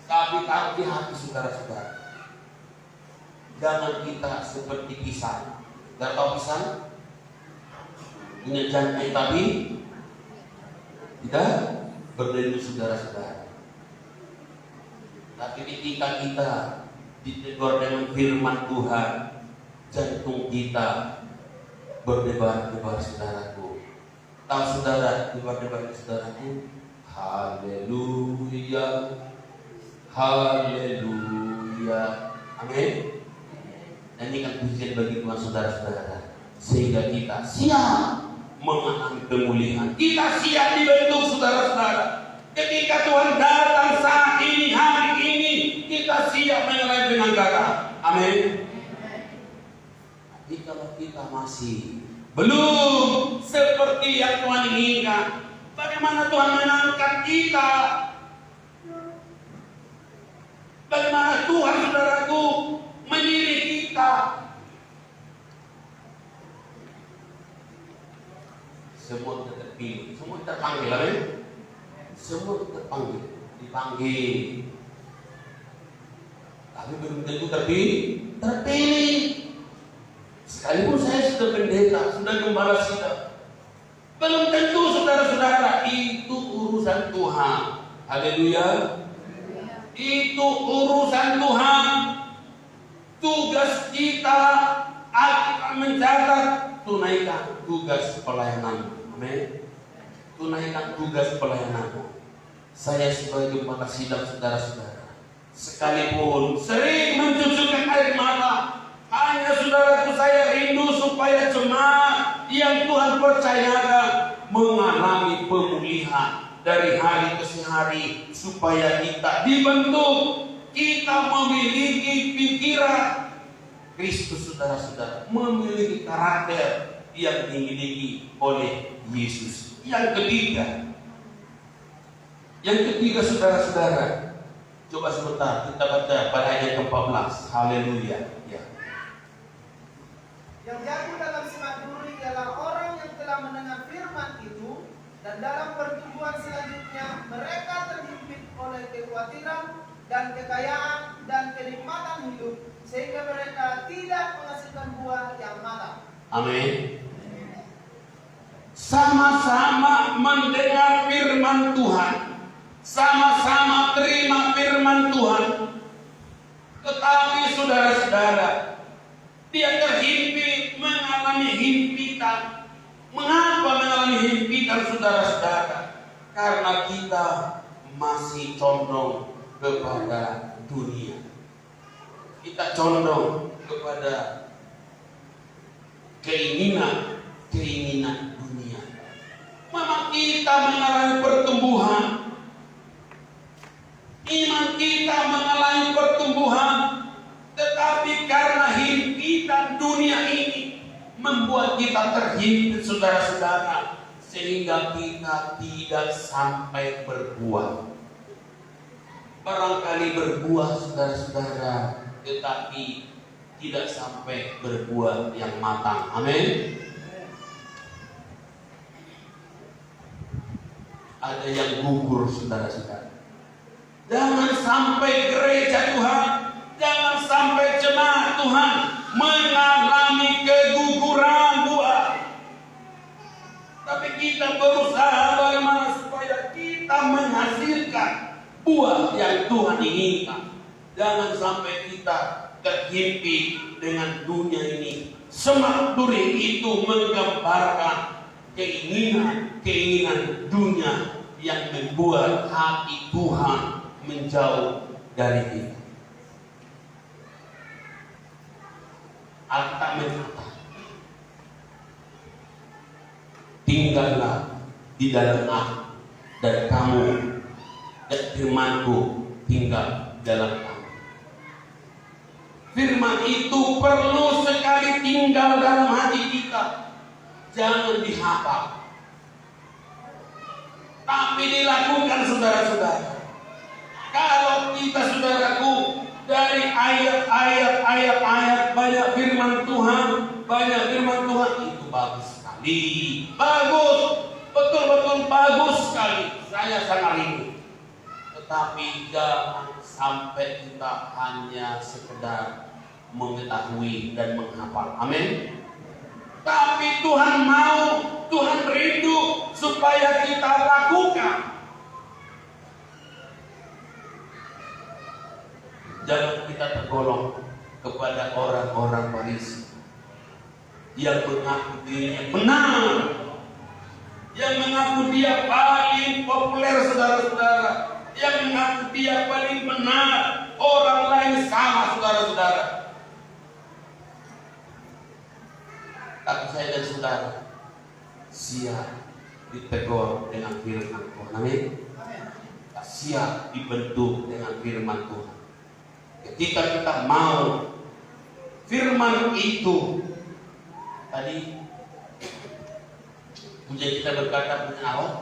tapi taruh di hati saudara-saudara. Jangan kita seperti pisang. Gak tahu pisang? Punya jantung tapi tidak berlindung saudara-saudara. Tapi ketika kita ditegur dengan firman Tuhan, jantung kita berdebar-debar saudaraku. Tahu saudara debar-debar saudaraku? Haleluya, haleluya, amin. Nyanyikan pujian bagi Tuhan saudara-saudara, sehingga kita siap mengalami pemulihan. Kita siap dibentuk saudara-saudara. Ketika Tuhan datang saat ini, hari ini, kita siap mengalami penanggalan. Amin. Tapi kalau kita masih belum seperti yang Tuhan inginkan, bagaimana Tuhan mengangkat kita? Bagaimana Tuhan saudaraku memilih kita? Semua terpilih, semua terpanggil, amin. Semua terpanggil, dipanggil, tapi belum tentu terpilih. Sekalipun saya sudah pendeta, sudah gembala sidang, belum tentu saudara-saudara. Itu urusan Tuhan. Haleluya. Itu urusan Tuhan. Tugas kita akan mencatat, tunaikan tugas pelayanan. Amin. Tunaikan tugas pelayanan. Saya sebagai gembala sidang saudara-saudara, sekalipun sering mencucurkan air mata, hanya saudaraku saya rindu supaya jemaat yang Tuhan percayakan mengalami pemulihan dari hari ke hari, supaya kita dibentuk, kita memiliki pikiran Kristus saudara-saudara, memiliki karakter yang dimiliki oleh Yesus. Yang ketiga saudara-saudara, coba sebentar kita baca pada ayat ke-14. Haleluya. Ya. Yang jatuh dalam semak duri ialah orang yang telah mendengar firman itu, dan dalam pertumbuhan selanjutnya mereka terhimpit oleh kekhawatiran dan kekayaan dan kenikmatan hidup, sehingga mereka tidak menghasilkan buah yang matang. Amin. Sama-sama mendengar firman Tuhan, sama-sama terima firman Tuhan, tetapi saudara-saudara, saudara-saudara. Dia terhimpit, mengalami himpitan. Mengapa mengalami himpitan saudara-saudara? Karena kita masih condong kepada dunia. Kita condong kepada keinginan dunia. Memang kita mengalami pertumbuhan. Iman kita mengalami pertumbuhan. Tetapi karena himpitan dunia ini membuat kita terhimpit saudara-saudara, sehingga kita tidak sampai berbuah. Barangkali berbuah saudara-saudara, tetapi tidak sampai berbuah yang matang. Amin. Ada yang gugur saudara-saudara. Jangan sampai gereja Tuhan, jangan sampai jemaat Tuhan mengalami keguguran buah. Tapi kita berusaha bagaimana supaya kita menghasilkan buah yang Tuhan inginkan. Jangan sampai kita terhimpit dengan dunia ini. Semak duri itu menggambarkan keinginan dunia yang membuat hati Tuhan menjauh dari kita. Alkitab berkata, tinggallah di dalam aku dan kamu, dan firmanku tinggal dalam kamu. Firman itu perlu sekali tinggal dalam hati kita. Jangan dihafal, tapi dilakukan saudara-saudara. Kalau kita saudaraku dari ayat banyak firman Tuhan itu bagus sekali, bagus, betul-betul bagus sekali. Saya sangat rindu. Tetapi jangan sampai kita hanya sekedar mengetahui dan menghafal. Amin. Tapi Tuhan mau, Tuhan rindu supaya kita lakukan. Jangan kita tergolong kepada orang-orang Farisi yang mengaku dirinya benar, yang mengaku dia paling populer saudara-saudara, yang mengaku dia paling benar, orang lain salah saudara-saudara. Tapi saya dan saudara siap ditegur dengan firman Tuhan. Amin. Siap dibentuk dengan firman Tuhan. Ketika kita mau firman itu, tadi punya kita berkata punya Allah,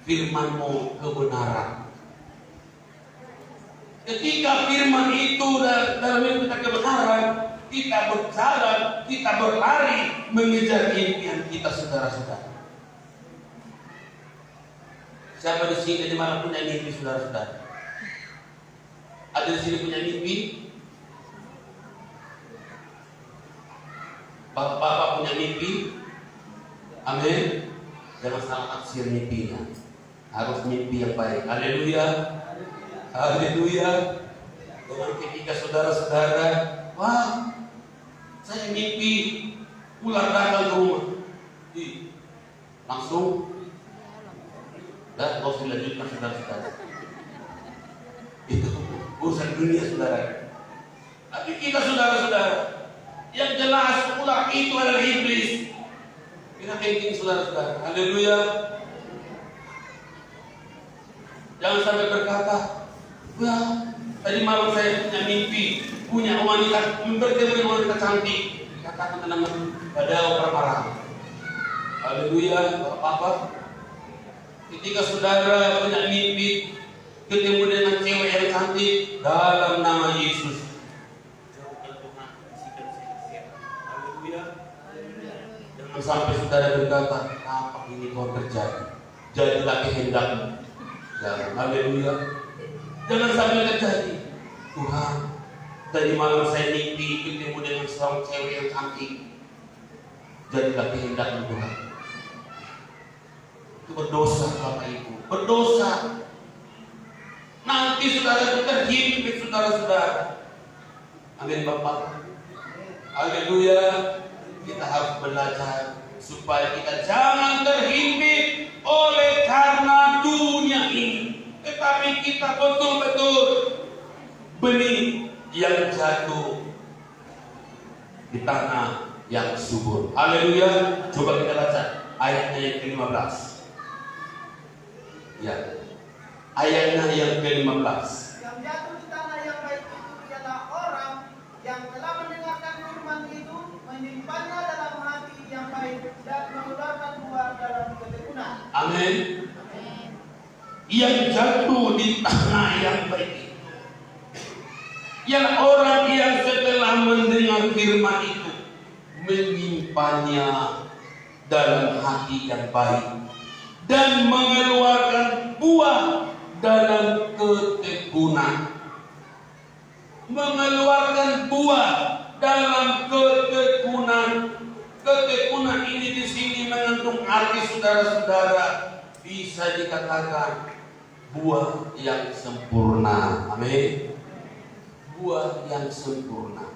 firman-Mu kebenaran. Ketika firman itu dalam hidup kita kebenaran, kita berjalan, kita berlari mengejar impian kita saudara-saudara. Siapa di sini di mana punya mimpi saudara-saudara? Ada di sini punya mimpi? Bapak-bapak punya mimpi? Amin. Jangan salah tafsir mimpinya. Harus mimpi yang baik. Haleluya. Haleluya. Dengan ketika saudara-saudara, wah, saya mimpi ular datang ke rumah. Langsung dan kau dilanjutkan saudara-saudara. Itu urusan dunia saudara. Tapi kita saudara-saudara, yang jelas ular itu adalah iblis. Kita thinking saudara-saudara. Haleluya. Jangan sampai berkata, wah, tadi malam saya punya mimpi, punya wanita, bertemu dengan wanita cantik. Katakan tenang pada permarah. Haleluya, Bapak. Ketika saudara punya mimpi, ketemu dengan cewek yang cantik, dalam nama Yesus, jauhkan Tuhan, bisikan saya. Haleluya. Jangan sampai saudara berkata, apa ini Tuhan terjadi? Jadilah kehendak-Mu. Jangan. Haleluya. Jangan sampai terjadi. Tuhan, tadi malam saya mimpi ketemu dengan seorang cewek yang cantik. Jadilah kehendak-Mu Tuhan. Itu berdosa Bapak Ibu, berdosa. Nanti saudara terhimpit saudara-saudara. Amin Bapak. Haleluya. Kita harus belajar supaya kita jangan terhimpit oleh karena dunia ini, tetapi kita betul-betul benih yang jatuh di tanah yang subur. Haleluya. Coba kita baca ayatnya yang ke-15. Ya. Ayatnya yang ke-15. Yang jatuh di tanah yang baik itu ialah orang yang telah mendengarkan firman itu, menyimpannya dalam hati yang baik dan mengeluarkan buah dalam ketekunan. Amin. Yang jatuh di tanah yang baik itu ialah orang yang setelah mendengar firman itu menyimpannya dalam hati yang baik dan mengeluarkan buah dalam ketekunan. Mengeluarkan buah dalam ketekunan. Ketekunan ini di sini mengandung arti, saudara-saudara, bisa dikatakan buah yang sempurna. Amin. Buah yang sempurna.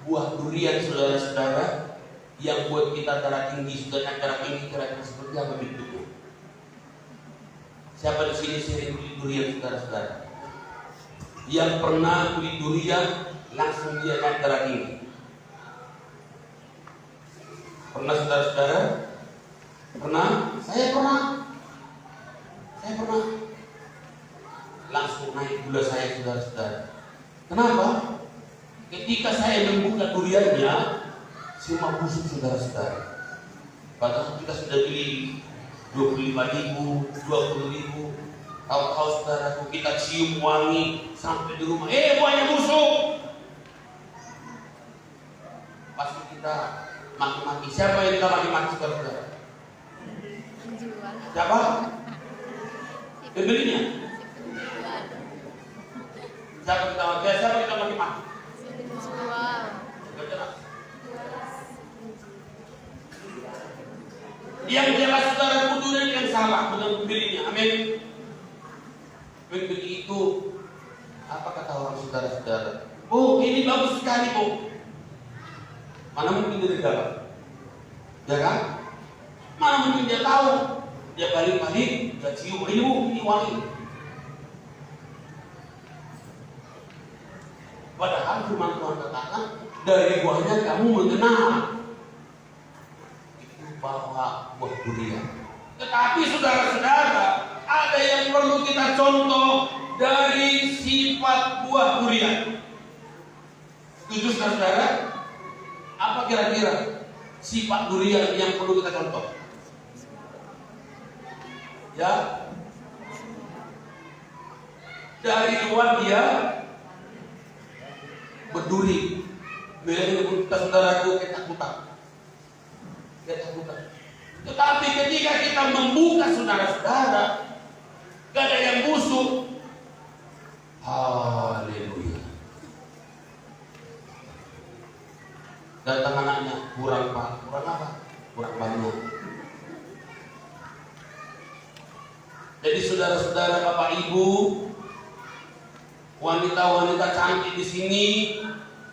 Buah durian, saudara-saudara, yang buat kita darah tinggi, sudah darah tinggi, kira-kira seperti apa bentuknya? Siapa di sini sering beli durian, saudara-saudara? Yang pernah beli durian langsung dia naik darah tinggi? Pernah, saudara-saudara? Pernah? Saya pernah. Langsung naik gula saya, saudara-saudara. Kenapa? Ketika saya membuka duriannya, semua busuk, saudara-saudara. Padahal kita sudah beli 25.000, 20.000. Tahu-tahu, saudaraku, kita cium wangi sampai di rumah, buahnya busuk. Pasti kita maki-maki. Siapa yang kita maki-maki, saudara-saudara? Siapa? Pembelinya. Siapa kita maki-maki? Yang jelas, saudara, durian yang salah, bukan pembelinya. Amin. Pembeli itu, apa kata orang, saudara-saudara? Oh, ini bagus sekali, Bu. Mana mungkin dia dapat? Ya kan? Mana mungkin dia tahu? Dia balik-balik, dia cium, ini Bu, ini wangi. Padahal firman Tuhan katakan, dari buahnya kamu mengenal itu bahwa buah durian. Tetapi, saudara-saudara, ada yang perlu kita contoh dari sifat buah durian. Setuju, saudara? Apa kira-kira sifat durian yang perlu kita contoh? Ya, dari luar dia berduri, kita, saudaraku, ketakutan. Tetapi ketika kita membuka, saudara-saudara, gak ada yang busuk. Haleluya. Datang anaknya, kurang apa? Kurang banyak. Jadi, saudara-saudara, Bapak Ibu, wanita-wanita cantik di sini,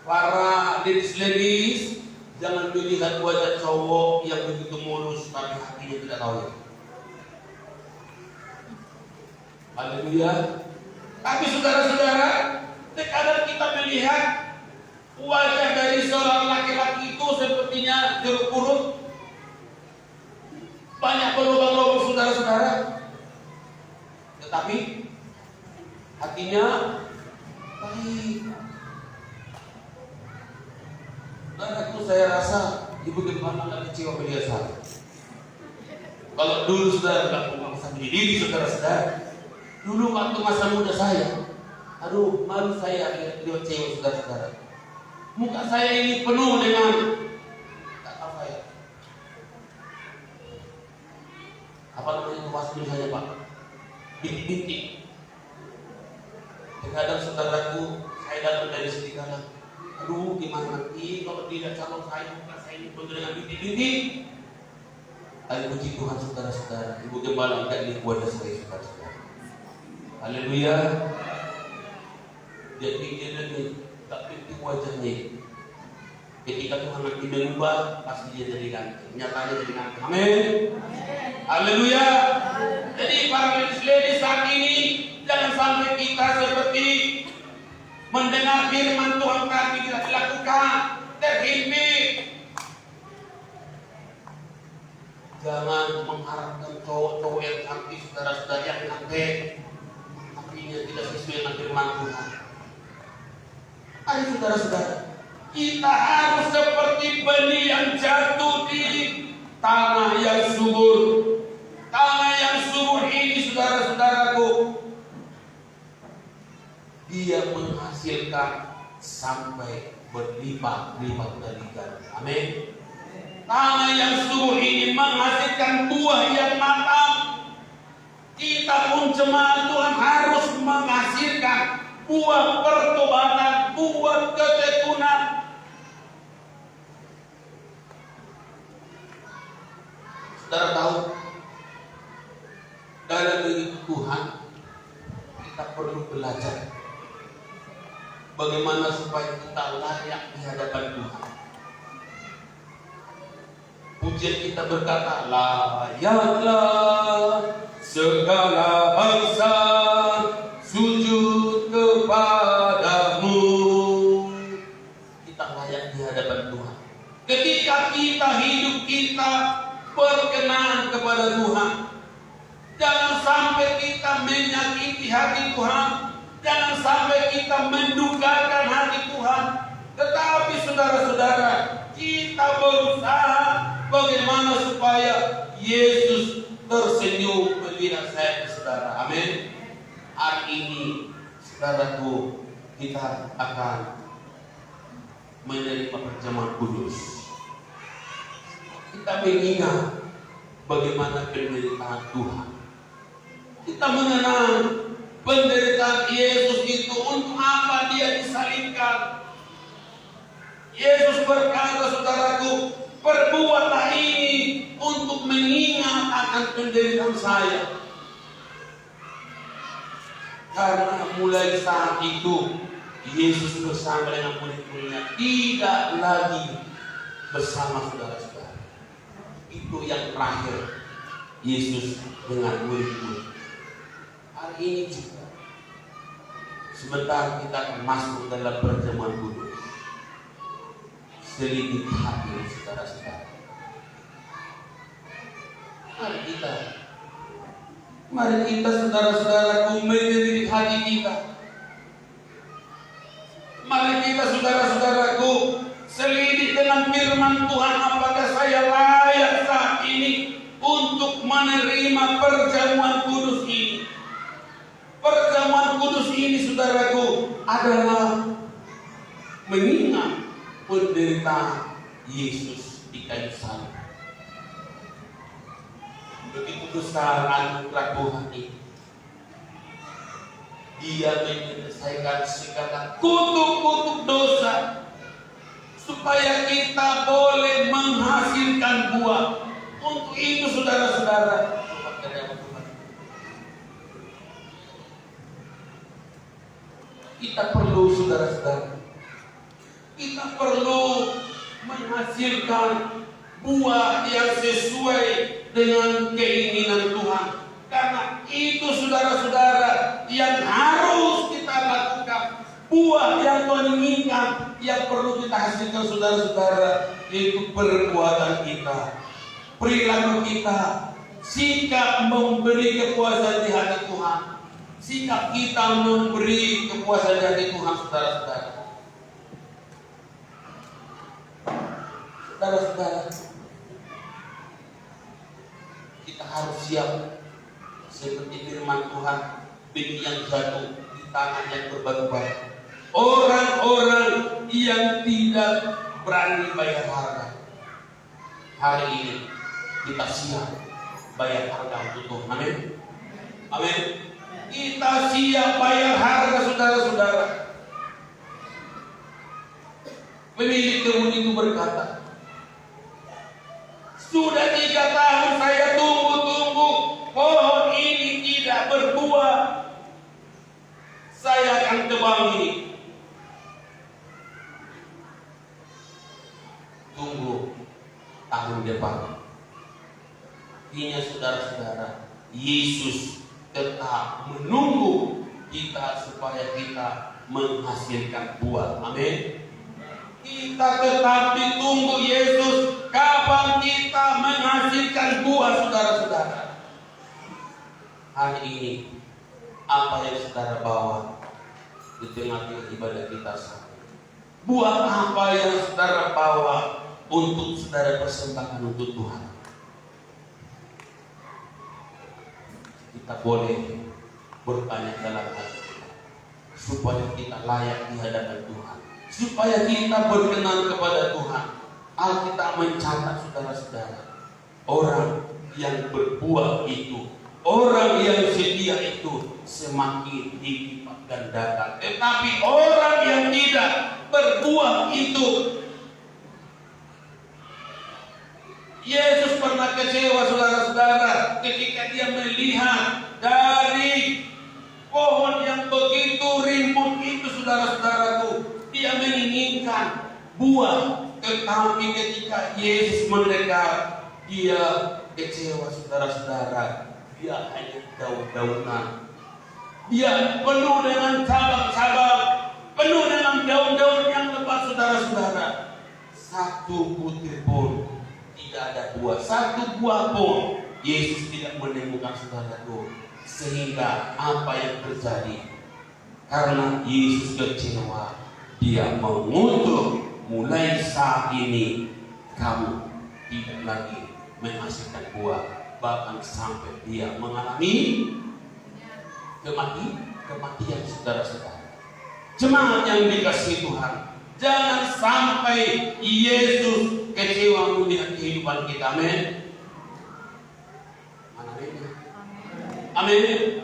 para ladies, jangan melihat wajah cowok yang begitu mulus tapi hatinya tidak tahu ya. Haleluya. Tapi, saudara-saudara, terkadang kita melihat wajah dari seorang laki-laki itu sepertinya jeruk purut, banyak berlubang-lubang, saudara-saudara. Tetapi hatinya baik. Dan itu saya rasa ibu gimana nggak kecewa media saya. Kalau dulu, saudara, nggak bisa berdiri, saudara-saudara. Dulu waktu masa muda saya, aduh, malu saya lihat cewek, saudara-saudara. Muka saya ini penuh dengan kata saya. Apa namanya itu bahasa Indonesia, Pak? Bintik-bintik. Terkadang, saudaraku, saya datang dari sedikit, aduh, gimana nanti kalau tidak calon saya, muka saya ini penuh dengan bintik-bintik. Tapi puji Tuhan, saudara-saudara, Ibu Gembala tidak lihat wajah saya, saudara-saudara. Haleluya. Dia tinggi lagi, tak penting wajahnya. Ketika Tuhan nanti berubah, pasti dia jadi ganteng. Nyatanya jadi ganteng. Amin. Haleluya. Jadi para ladies saat ini, jangan sampai kita seperti mendengar firman Tuhan tapi tidak dilakukan, terhimpit. Jangan mengharapkan cowok-cowok yang cantik, saudara-saudara yang cantik, tapi dia tidak sesuai dengan firman Tuhan. Ayo saudara-saudara, kita harus seperti benih yang jatuh di tanah yang subur. Tanah yang subur ini, saudara-saudaraku, dia menghasilkan sampai berlipat-lipat dari ganda. Amin. Tanah yang subur ini menghasilkan buah yang matang. Kita pun jemaat Tuhan harus menghasilkan buah pertobatan, buah ketekunan. Saudara tahu, dalam diri Tuhan kita perlu belajar bagaimana supaya kita layak di hadapan Tuhan. Pujian kita berkata, layaklah segala bangsa sujud kepadamu. Kita layak di hadapan Tuhan. Ketika kita hidup kita berkenan kepada Tuhan. Jangan sampai kita menyakiti hati Tuhan. Jangan sampai kita mendukakan hati Tuhan. Tetapi saudara-saudara, kita berusaha bagaimana supaya Yesus tersenyum melihat saya dan saudara. Amin. Hari ini, saudaraku, kita akan menerima perjamuan kudus. Kita mengingat bagaimana penderitaan Tuhan. Kita mengenal penderitaan Yesus itu, untuk apa dia disalibkan. Yesus berkata, saudaraku, perbuatlah ini untuk mengingat akan penderitaan saya. Karena mulai saat itu Yesus bersama dengan murid-muridnya tidak lagi bersama saudara-saudara. Itu yang terakhir Yesus dengan murid-murid. Hari ini juga sebentar kita akan masuk dalam perjamuan kudus. Selidiki hati saudara-saudara. Mari kita saudara-saudaraku mendidik hati kita. Mari kita saudara-saudaraku selidik dengan firman Tuhan, apakah saya layak saat ini untuk menerima perjamuan kudus ini. Perjamuan kudus ini, saudaraku, adalah mengingat penderitaan Yesus di kayu salib. Begitu besar anugerah Tuhan ini. Dia menyelesaikan segala kutuk-kutuk dosa supaya kita boleh menghasilkan buah. Untuk itu saudara-saudara, kita perlu, saudara-saudara, kita perlu menghasilkan buah yang sesuai dengan keinginan Tuhan. Karena itu saudara-saudara yang harus kita lakukan. Buah yang Tuhan inginkan, yang perlu kita hasilkan saudara-saudara, yaitu perbuatan kita, perilaku kita, sikap memberi kepuasan di hati Tuhan, sikap kita memberi kepuasan di hati Tuhan, saudara-saudara. Saudara-saudara, kita harus siap seperti firman Tuhan, benih yang jatuh di tanah yang berbatu-batu. Orang-orang yang tidak berani bayar harga. Hari ini kita siap bayar harga untuk Tuhan. Amin. Amin. Kita siap bayar harga, saudara-saudara. Pemilik kebun itu berkata, sudah 3 tahun saya tunggu-tunggu, pohon ini tidak berbuah. Saya akan tebangi Yesus tetap menunggu kita supaya kita menghasilkan buah. Amin. Kita tetap ditunggu Yesus kapan kita menghasilkan buah, saudara-saudara. Hari ini apa yang saudara bawa di tengah-tengah ibadah kita saat ini? Buah apa yang saudara bawa untuk saudara persembahkan untuk Tuhan? Kita boleh bertanya dalam hati kita, supaya kita layak di hadapan Tuhan, supaya kita berkenan kepada Tuhan. Alkitab mencatat, saudara-saudara, orang yang berbuah itu, orang yang setia itu semakin dilipat gandakan. Tetapi orang yang tidak berbuah itu, Yesus pernah kecewa, saudara-saudara, ketika dia melihat dari pohon yang begitu rimbun itu, saudara-saudaraku, dia menginginkan buah. Tetapi ketika Yesus mendekat, dia kecewa, saudara-saudara. Dia hanya daun-daunan. Dia penuh dengan cabang-cabang, penuh dengan daun-daun yang lebat, saudara-saudara. Satu butir pun tidak ada buah, satu buah pun Yesus tidak menemukan, saudaraku. Sehingga apa yang terjadi? Karena Yesus kecewa, dia mengutuk, mulai saat ini kamu tidak lagi menghasilkan buah. Bahkan sampai dia mengalami kematian, saudara-saudara. Jemaat yang dikasihi Tuhan, jangan sampai Yesus kecewa melihat kehidupan kita. Amin. Amin.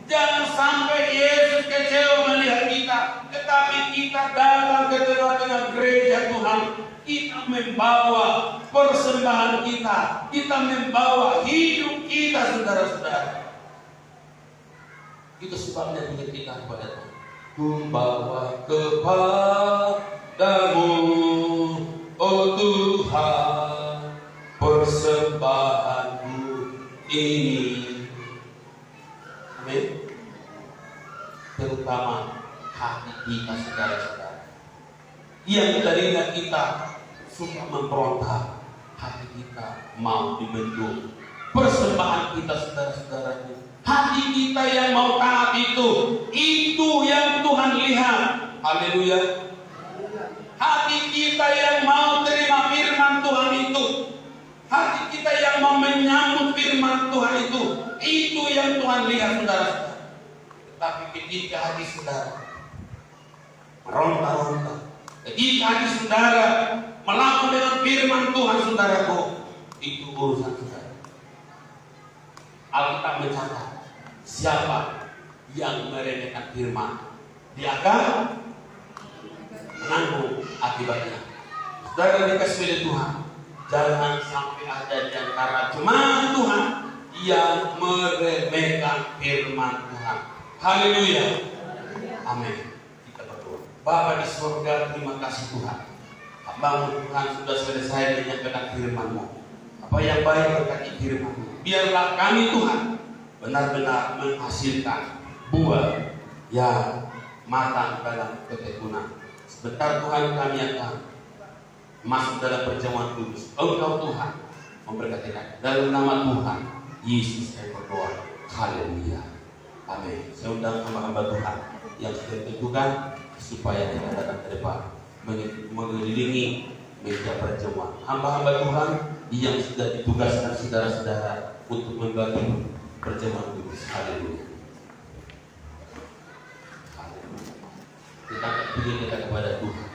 Jangan sampai Yesus kecewa melihat kita, tetapi kita datang ke tengah-tengah gereja Tuhan, kita membawa persembahan kita, kita membawa hidup kita, saudara-saudara. Itu sebabnya kita kepada Tuhan. Membawa kepadamu, oh Tuhan, persembahanku ini. Amin. Terutama hati kita, saudara-saudara, yang tadinya kita suka memberontak, hati kita mau dibentuk. Persembahan kita, saudara-saudaraku, hati kita yang mau taat itu yang Tuhan lihat. Haleluya. Hati kita yang mau terima firman Tuhan itu, hati kita yang mau menyambut firman Tuhan itu yang Tuhan lihat, saudara-saudara. Tapi ketika hati saudara meronta-ronta, ketika hati saudara melawan dengan firman Tuhan, saudaraku, itu urusan saudara. Alkitab mencatat, siapa yang meremehkan firman, dia akan menanggung akibatnya. Saudara dikasihi oleh Tuhan, jangan sampai ada di antara jemaat Tuhan yang meremehkan firman Tuhan. Haleluya. Amin. Kita berdoa. Bapa di surga, terima kasih Tuhan. Hamba-Mu Tuhan sudah selesai menyampaikan firman-Mu. Apa yang baik berkati firman-Mu. Biarlah kami Tuhan benar-benar menghasilkan buah yang matang dalam ketekunan. Sebentar Tuhan kami akan masuk dalam perjamuan kudus. Engkau Tuhan memberkati kami. Dalam nama Tuhan Yesus saya berdoa. Haleluya. Amin. Saya undang hamba-hamba Tuhan yang sudah ditentukan supaya kita datang ke depan mengelilingi meja perjamuan. Hamba-hamba Tuhan yang sudah ditugaskan saudara-saudara untuk membagi perjamuan kudus. Haleluya. Kita pilih kita kepada Tuhan.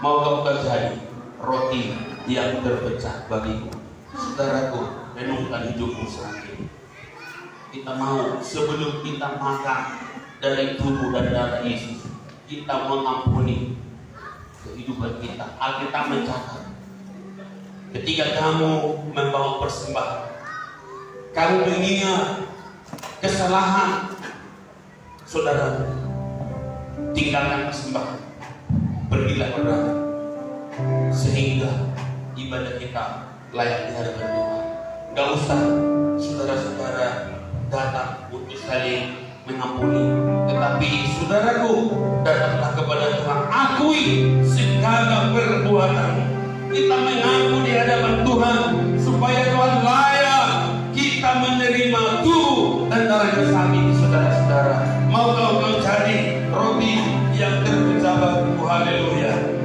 Mau kau jadi roti yang terpecah bagiku, saudaraku, renungkan hidupmu saat ini. Kita mau sebelum kita makan dari tubuh dan darah Yesus, kita mengampuni kehidupan kita. Alkitab mencatat, ketika kamu membawa persembahan, kamu mengingat kesalahan saudara, tinggalkan persembahan, pergilah berdoa, sehingga ibadah kita layak di hadapan Tuhan. Gak usah saudara-saudara datang untuk saling mengampuni. Tetapi saudaraku, datanglah kepada Tuhan, akui segala perbuatanmu. Kita mengaku di hadapan Tuhan supaya Tuhan layak kita menerima tubuh dan darah Yesus. Saudara-saudara, mau kau jadi roti yang terpecah bagimu. Haleluya.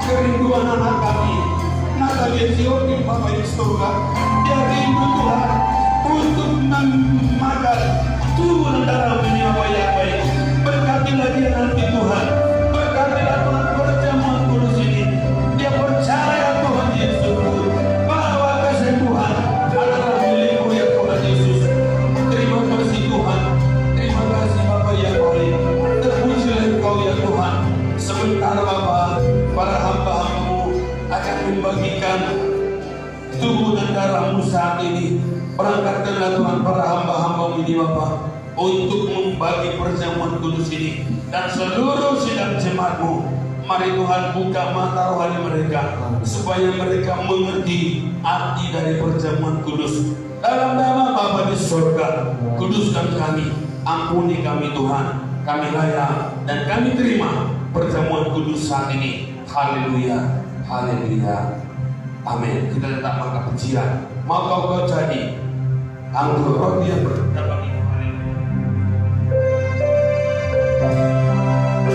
kerinduan anak kami, Natalia Zioni, Bapak Ibu Saudara, dia rindu Tuhan untuk memakan tubuh dan darah yang baik. Berkatilah dia nanti Tuhan, berkatilah Tuhan perjamuan kudus ini. Dia percaya Tuhan Yesus bahwa kesembuhan adalah milik-Mu ya Tuhan Yesus. Terima kasih Tuhan, terima kasih Bapak yang baik. Terpujilah Engkau ya Tuhan. Sementara Bapak, para hamba-hamba-Mu akan membagikan tubuh dan darah-Mu saat ini. Berangkatkanlah Tuhan para hamba-hamba-Mu ini Bapak untuk membagi perjamuan kudus ini dan seluruh sidang jemaat-Mu. Mari Tuhan buka mata rohani mereka supaya mereka mengerti arti dari perjamuan kudus. Dalam nama Bapa di surga, kuduskan kami, ampuni kami Tuhan. Kami layak dan kami terima perjamuan kudus saat ini. Haleluya, haleluya, amin. Kita tetap angkat pujian. Mau kau jadi anggur roti yang berdapat ini. Haleluya.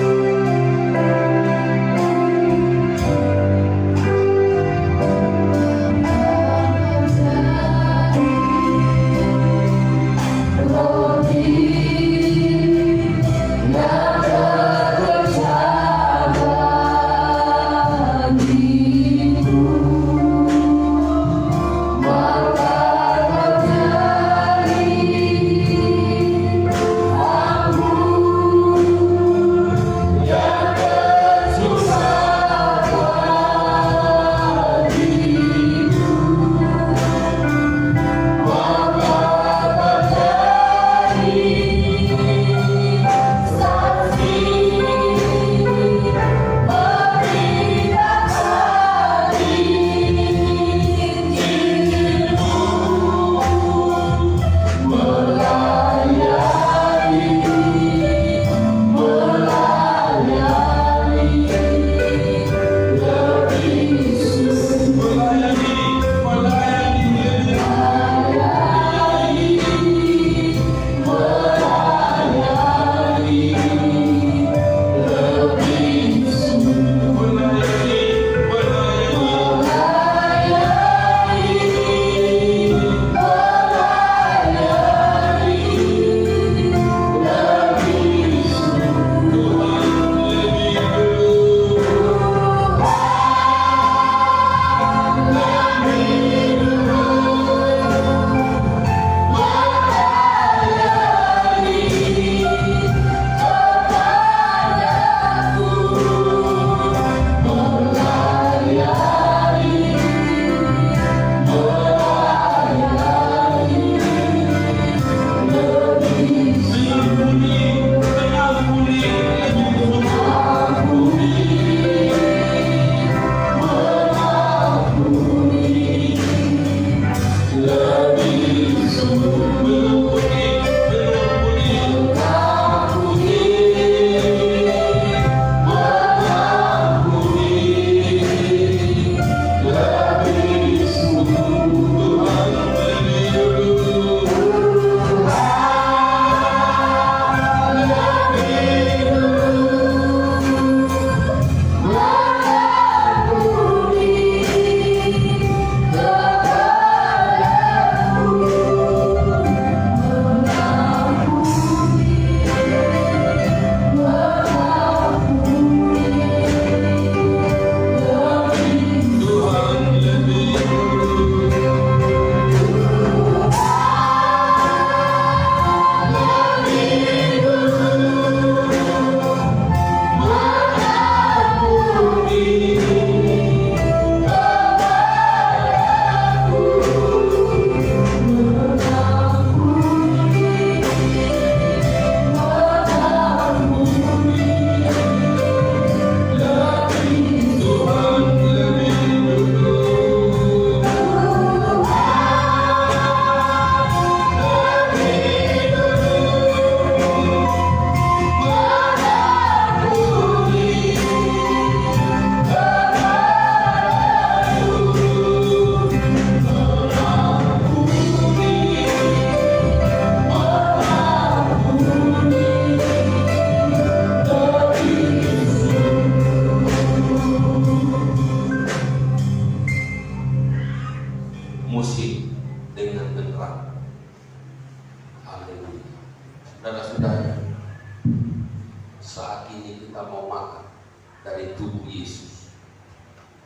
dari tubuh Yesus.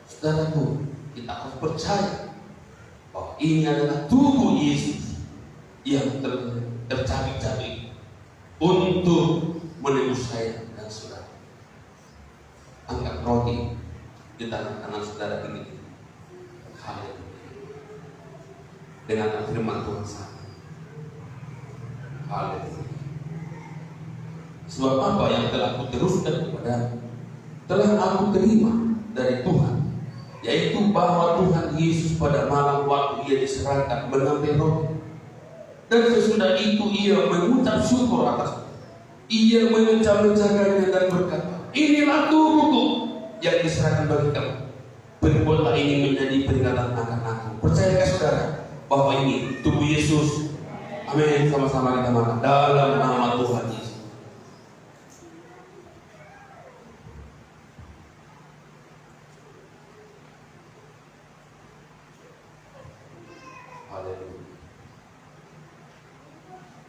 Saudaraku, kita harus percaya bahwa ini adalah tubuh Yesus yang tercabik-cabik untuk menebus saya dan saudara. Angkat roti di tangan kanan saudara ini. Haleluya. Dengan firman Tuhan sama. Haleluya. Sebab apa yang telah aku teruskan kepadamu telah aku terima dari Tuhan, yaitu bahwa Tuhan Yesus pada malam waktu ia diserahkan mengambil roti, dan sesudah itu ia mengucap syukur atas, ia memecah-mecahkannya dan berkata, inilah tubuhku yang diserahkan bagi kamu. Perbuatlah ini menjadi peringatan akan aku. Percayakah saudara bahwa ini tubuh Yesus? Amin. Sama-sama kita makan dalam nama Tuhan Yesus.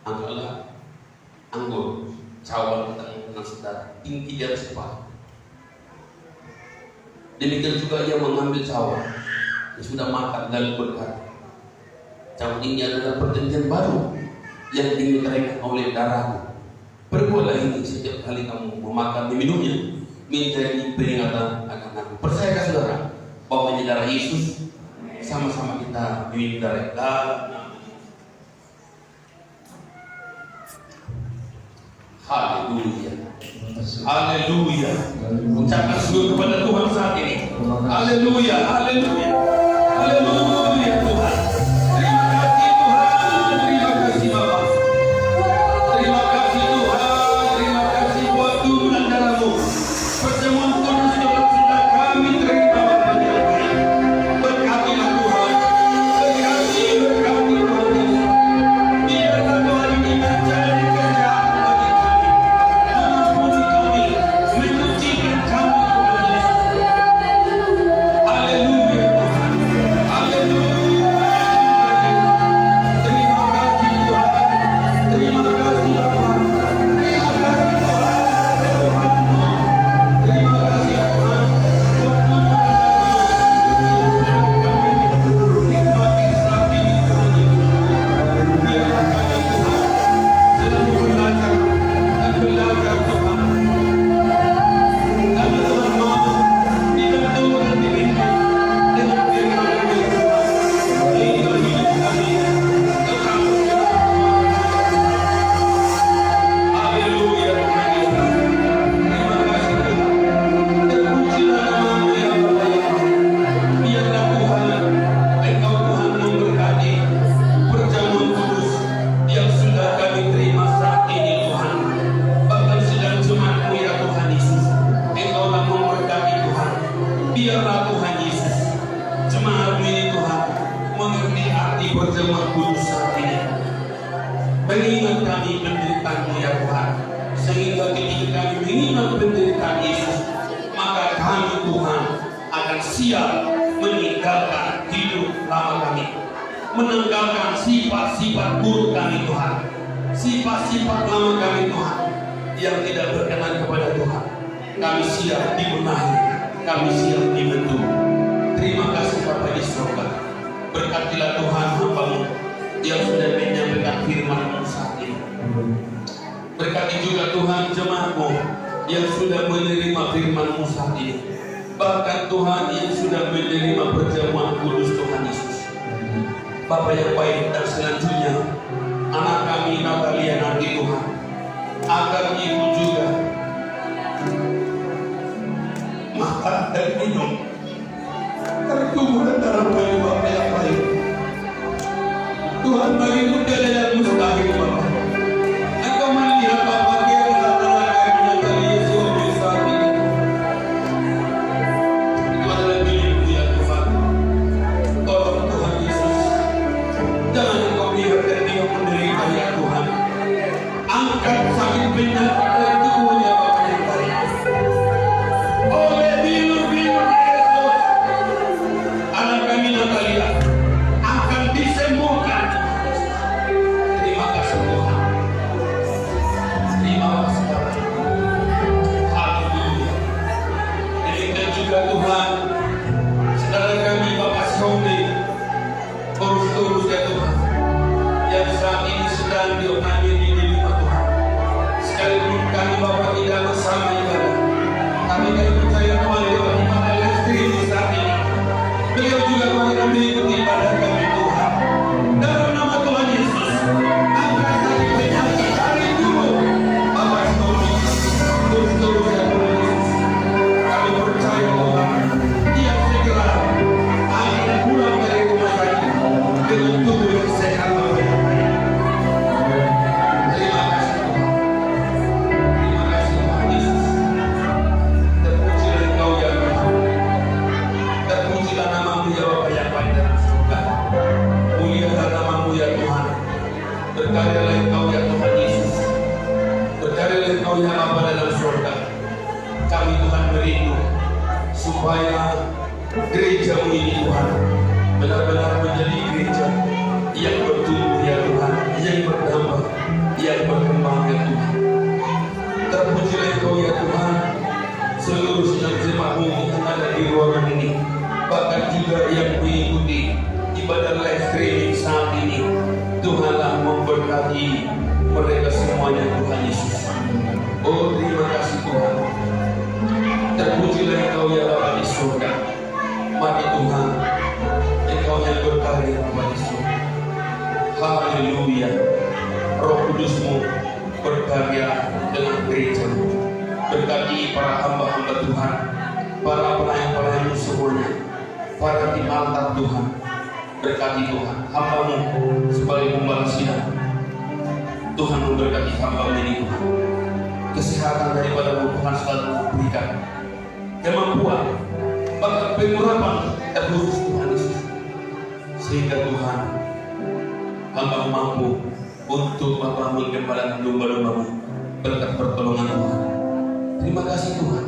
Angkatlah anggur cawan dengan saudara tinggi di atas kepala. Demikian juga ia mengambil cawan yang sudah makan dan berkata, cawan ini adalah perjanjian baru yang dimintakan oleh darahku. Perbuatlah ini setiap kali kamu memakan minumnya menjadi peringatan akan aku. Percayakah saudara bahwa ini darah Yesus? Sama-sama kita minum darah. Haleluya. Haleluya. Ucapkan syukur kepada Tuhan saat ini. Haleluya. Haleluya. Haleluya Tuhan. Terima kasih Tuhan. Terima kasih Bapa. Terima kasih Tuhan. Terima kasih buat tubuh dan darah-Mu. Pertemuan kudus dalam sudah kami terima Bapa. Berkatilah Tuhan. Berkati Tuhan Yesus. Biarlah Tuhan ini menjadi kerjaan bagi kami. Mengampuni kami. Menyucikan kami Tuhan Yesus. Haleluya Tuhan. Haleluya. Terima kasih Tuhan. Terima kasih Bapa. Terima kasih Tuhan. Terima kasih Tuhan. Buat tubuh dan darah-Mu. Nikmati saat ini Tuhan Yesus. Biarlah kami Tuhan selalu belajar dan belajar Tuhan. Kami Tuhan mau dibentuk dan dibimbing dengan firman-Mu ya Tuhan. Hingga hidup kami tetap haleluya Tuhan Yesus. Terima kasih Tuhan. Terpujilah nama-Mu ya Bapa ya Allah. Biarlah Tuhan Engkau Tuhan memberkati perjamuan kudus yang sudah kami terima saat ini Tuhan. Bahkan sedang jemaat-Mu ya Tuhan Yesus, Engkaulah memberkati Tuhan. Biarlah Tuhan Yesus jemaat-Mu ini Tuhan mengerti arti perjamuan kudus saat ini. Mengingat kami penderitaan-Mu ya Tuhan, sehingga ketika kami mengingat penderitaan Yesus, maka kami Tuhan akan siap meninggalkan hidup lama kami, meninggalkan sifat-sifat buruk kami Tuhan, sifat-sifat lama kami Tuhan yang tidak berkenan kepada Tuhan. Kami siap dibenahi, kami siap dibentuk. Terima kasih Bapa di surga. Berkatilah Tuhan hamba-Mu yang sudah menyampaikan firman-Mu saat ini. Berkati juga Tuhan jemaat-Mu yang sudah menerima firman-Mu saat ini. Bahkan Tuhan yang sudah menerima perjamuan kudus Tuhan Yesus. Bapa yang baik, dan selanjutnya anak kami Natalia nanti Tuhan akan ibu juga makan dan minum dari tubuh dan darah dari Bapa yang baik. Tuhan bagimu tiada yang mustahil Bapa. Engkau melihat Bapa dia adalah anak kami Natalia suami saat ini. Itu adalah milikmu ya Tuhan. Tolong Tuhan Yesus, jangan Engkau biarkan dia menderita ya Tuhan. Angkat sakit penyakit dari tubuhnya Bapa yang baik. Oleh bilu-bilu Yesus, anak kami Natalia akan disembuhkan. surga Tuhan, saudara kami Bapak Sombi, urus-urus ya Tuhan, yang saat ini sedang diopnami di rumah Tuhan. Sekalipun kami Bapak tidak bersama ibadah, tapi kami percaya Tuhan lewat ibadah yang streaming saat ini, beliau juga Tuhan mengikuti ibadah kami Tuhan. Dalam nama Tuhan Yesus, angkat tali penyakit hari dulu Bapak Sombi, urus-urus ya Tuhan Yesus. Kami percaya Tuhan, dia segera akan pulang dari rumah sakit dengan tubuh yang sehat dan baik. Terima kasih Tuhan. Terima kasih Tuhan Yesus. Terpujilah Engkau ya Tuhan. Terpujilah namamu ya Bapa yang baik dalam surga. Mulialah namamu ya Tuhan. Berkaryalah Engkau ya Tuhan Yesus. Berkaryalah Engkau ya Bapa dalam surga. Kami Tuhan merindu supaya gerejamu ini Tuhan benar-benar menjadi gereja yang bertumbuh ya Tuhan, yang berdampak, yang berkembang ya Tuhan. Terpujilah Engkau ya Tuhan, seluruh sidang jemaatmu yang ada di ruangan ini, bahkan juga yang mengikuti ibadah live streaming saat ini. Tuhanlah memberkati mereka semuanya Tuhan Yesus. Oh terima kasih Tuhan. Terpujilah Engkau ya Bapa di surga. Mari Tuhan, Engkau yang berkarya Bapa di surga. Haleluya. Roh Kudus-Mu berkarya dengan gereja-Mu. Berkati para hamba-hamba Tuhan, para pelayan-pelayan-Mu semuanya, para tim altar Tuhan. Berkati Tuhan hamba-Mu sebagai pembalas sidang. Tuhan memberkati hamba-Mu ini Tuhan. Kesehatan daripada-Mu Tuhan selalu berikan. Kemampuan, bahkan pengurapan terkhusus Tuhan Yesus, sehingga Tuhan hamba mampu untuk Bapa menggembalakan domba-domba-Mu berkat pertolongan Tuhan. Terima kasih Tuhan.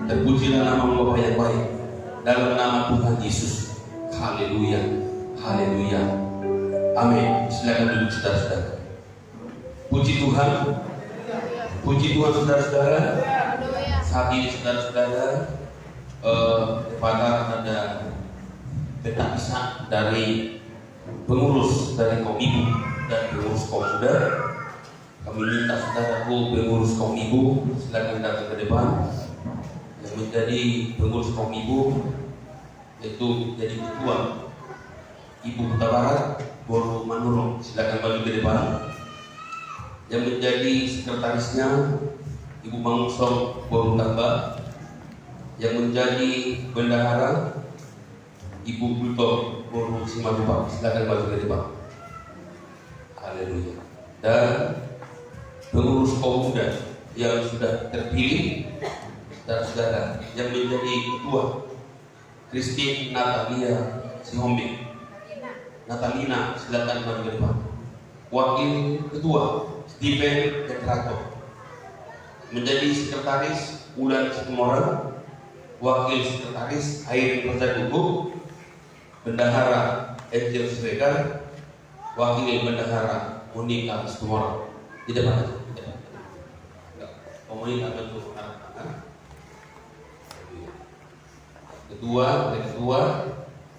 Terpujilah nama-Mu Bapa yang baik, dalam nama Tuhan Yesus. Haleluya, haleluya, amin. Silakan duduk saudara-saudara. Puji Tuhan, puji Tuhan saudara-saudara. Saat ini saudara-saudara, pada ada petakisan dari pengurus dari kaum ibu dan pengurus kaum muda. Kami minta saudaraku pengurus kaum ibu silakan datang ke depan. Yang menjadi pengurus kaum ibu yaitu jadi ketua Ibu Kuta Barat Boru Manurung, silakan maju ke depan. Yang menjadi sekretarisnya Ibu Mangusong Boru Tamba. Yang menjadi bendahara Ibu Bulto Boru Simatupang, silakan maju ke depan. Haleluya. Dan pengurus kaum muda yang sudah terpilih, saudara-saudara, yang menjadi ketua Christine Natalia Sihombe. Natalina, silakan maju ke depan. Wakil ketua Stephen Petrato. Menjadi sekretaris Ulan Situmorang. Wakil sekretaris Airin Pertadugu. Bendahara Angel Sregar. Wakil bendahara Monika Situmorang. Di depan aja. Monika bentuk tangan. Ketua,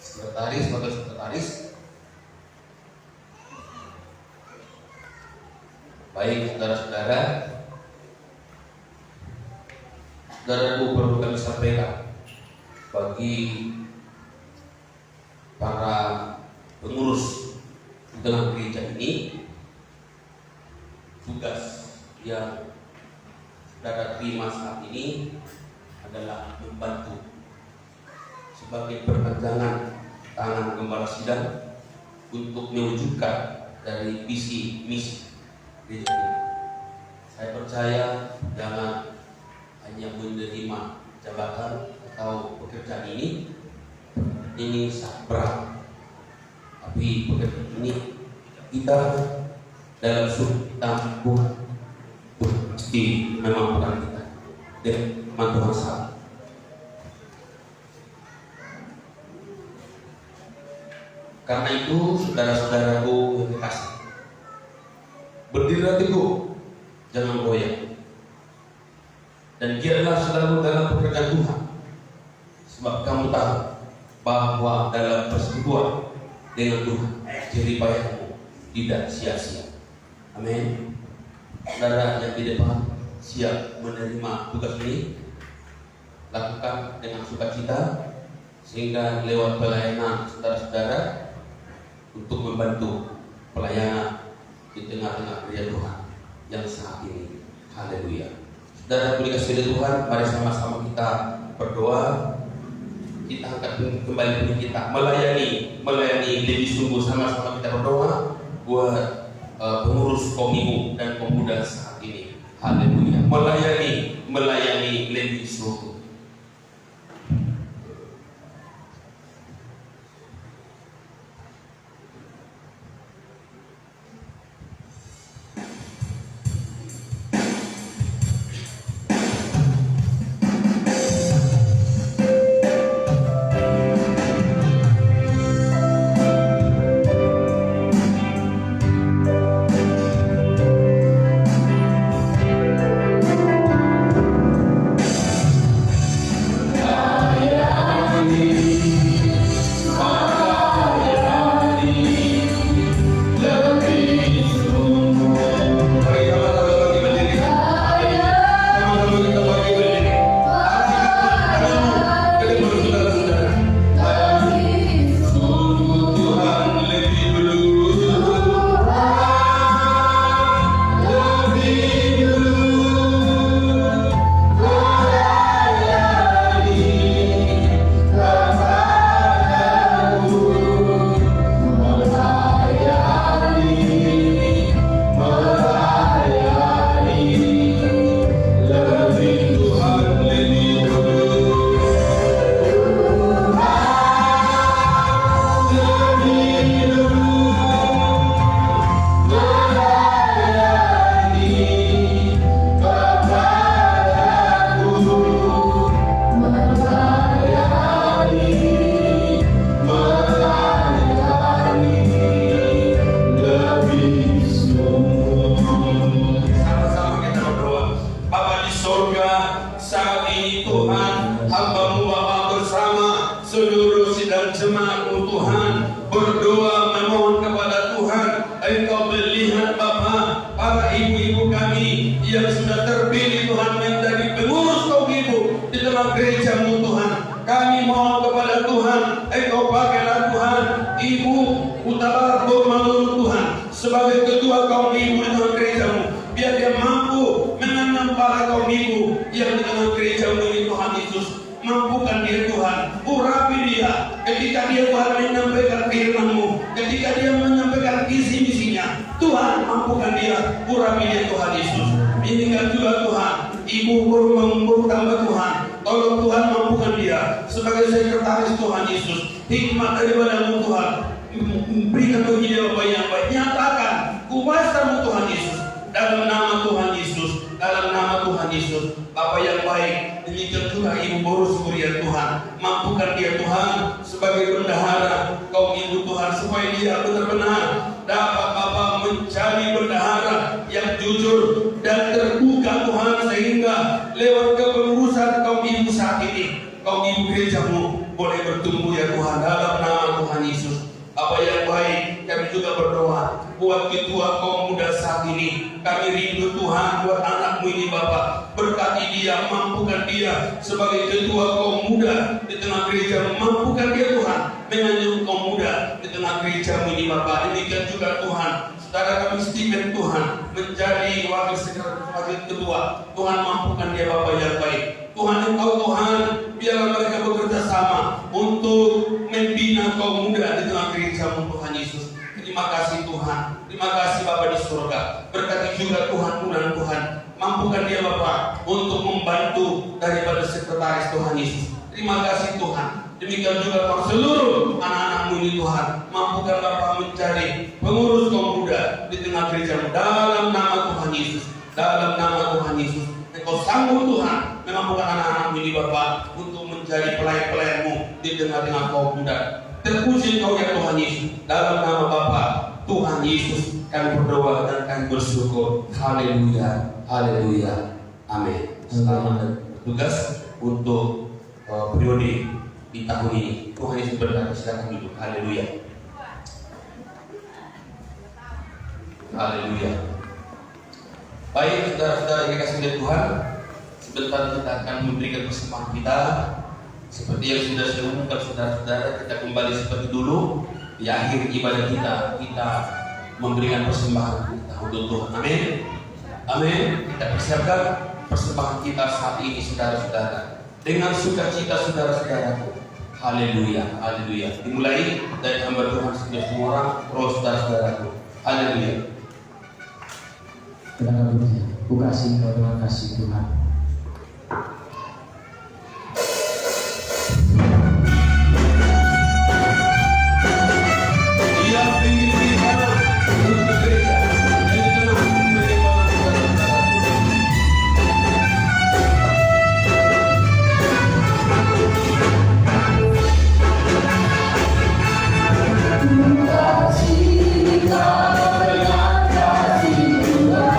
sekretaris, wakil sekretaris. Baik saudara-saudara, saudaraku perlu kami sampaikan bagi para pengurus dalam gereja ini, tugas yang saudara terima saat ini adalah membantu sebagai perpanjangan tangan gembala sidang untuk mewujudkan dari visi misi gereja ini. Saya percaya jangan hanya menerima jabatan atau pekerjaan ini sangat berat, tapi pekerjaan ini kita dalam kita pasti memang peran kita dan mantu masalah. Karena itu saudara-saudaraku yang dikasih, berdirilah teguh, jangan goyah, dan giatlah selalu dalam pekerjaan Tuhan, Sebab kamu tahu bahwa dalam persekutuan dengan Tuhan, jerih payahmu tidak sia-sia. Amin. Saudara yang di depan siap menerima tugas ini, lakukan dengan sukacita, sehingga lewat pelayanan saudara-saudara untuk membantu pelayanan di tengah-tengah gereja Tuhan yang saat ini. Haleluya. Saudara boleh kasih Tuhan, mari sama-sama kita berdoa. Kita angkat kembali diri kita, melayani lebih sungguh. Sama-sama kita berdoa buat pengurus kaum ibu dan pemuda saat ini. Haleluya. Melayani lebih sungguh. Terpuji Engkau ya Tuhan Yesus. Dalam nama Bapa, Tuhan Yesus, kami berdoa dan kami bersyukur. Haleluya, haleluya, amin. Selamat bertugas untuk periode di tahun ini. Tuhan Yesus berkati, silakan duduk. Haleluya. Haleluya. Baik, saudara-saudara yang dikasihi oleh Tuhan, sebentar kita akan memberikan persembahan kita. Seperti yang sudah saya umumkan saudara-saudara, kita kembali seperti dulu. Di akhir ibadah kita memberikan persembahan kita untuk Tuhan. Amin. Amin. Kita persiapkan persembahan kita saat ini saudara-saudara dengan sukacita saudara-saudara. Haleluya. Haleluya. Dimulai dari hamba Tuhan semua orang, roh saudara-saudaraku. Haleluya. Kita akan berusaha. Ku kasih kau dengan kasih Tuhan. Dia ingin beribadah untuk gereja. Dan di tengah beribadah saudara-saudaraku. Kasih kau dengan kasih Tuhan.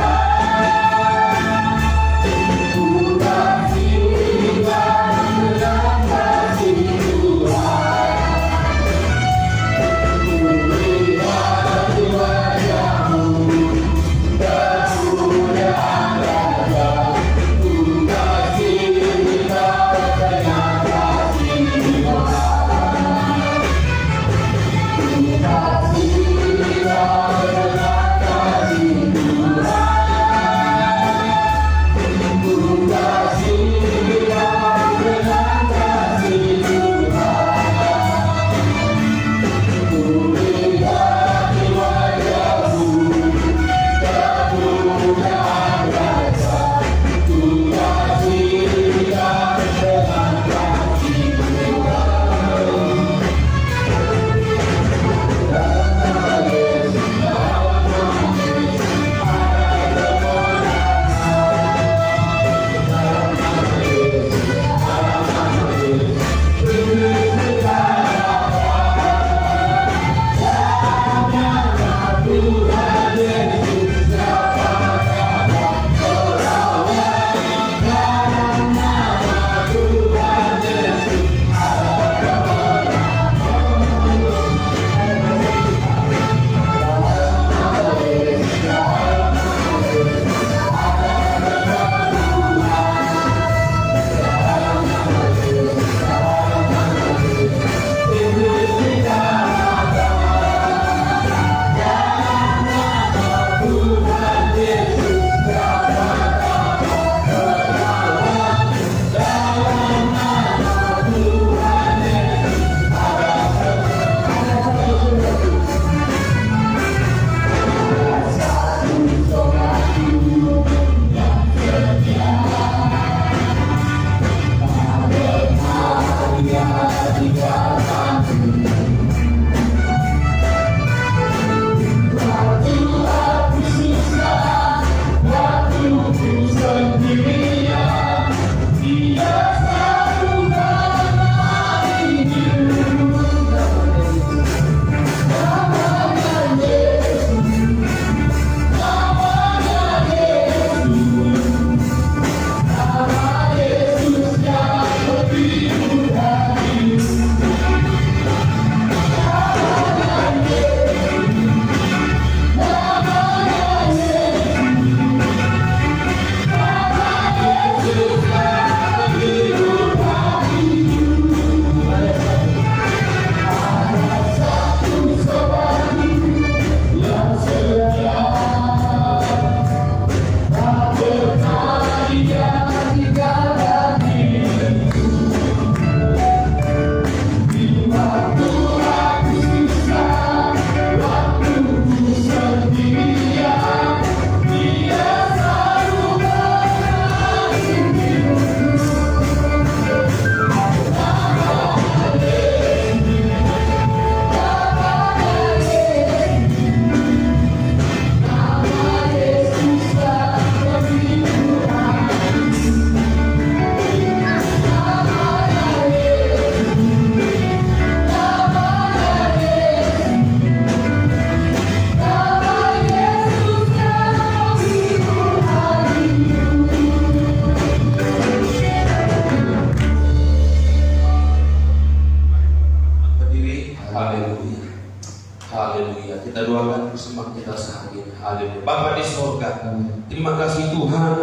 Haleluya. Kita doakan persembahan kita saat ini. Haleluya. Bapa di surga, terima kasih Tuhan,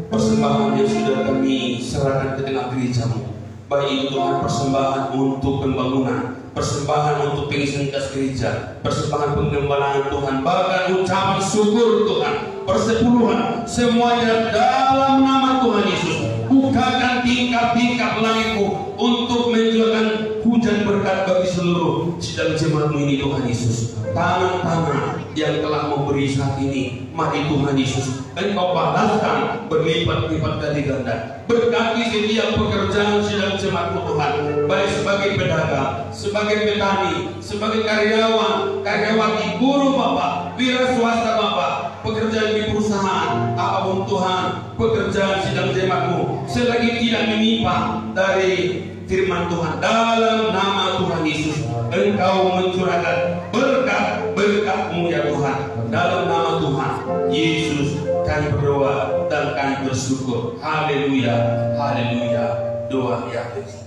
persembahan yang sudah kami serahkan ke tengah gereja-Mu. Baik itu Tuhan persembahan untuk pembangunan, persembahan untuk pengisian kas gereja, persembahan pengembalaan Tuhan, bahkan ucapan syukur Tuhan, persepuluhan, semuanya dalam nama Tuhan Yesus. Bukakan tingkap-tingkap langit-Mu untuk mencurahkan hujan berkat bagi seluruh sidang jemaat-Mu ini Tuhan Yesus. Tangan-tangan yang telah memberi saat ini, mari Tuhan Yesus Engkau balaskan berlipat-lipat kali ganda. Berkati setiap pekerjaan sidang jemaat-Mu Tuhan, baik sebagai pedagang, sebagai petani, sebagai karyawan, karyawati, guru Bapak, wira swasta Bapak, pekerjaan di perusahaan, apapun Tuhan, pekerjaan sidang jemaat-Mu, selagi tidak menyimpang dari firman Tuhan, dalam nama Tuhan Yesus Engkau mencurahkan berkat-berkat-Mu ya Tuhan, dalam nama Tuhan Yesus kami berdoa dan kami bersyukur. Haleluya, haleluya. Doa ya Yesus.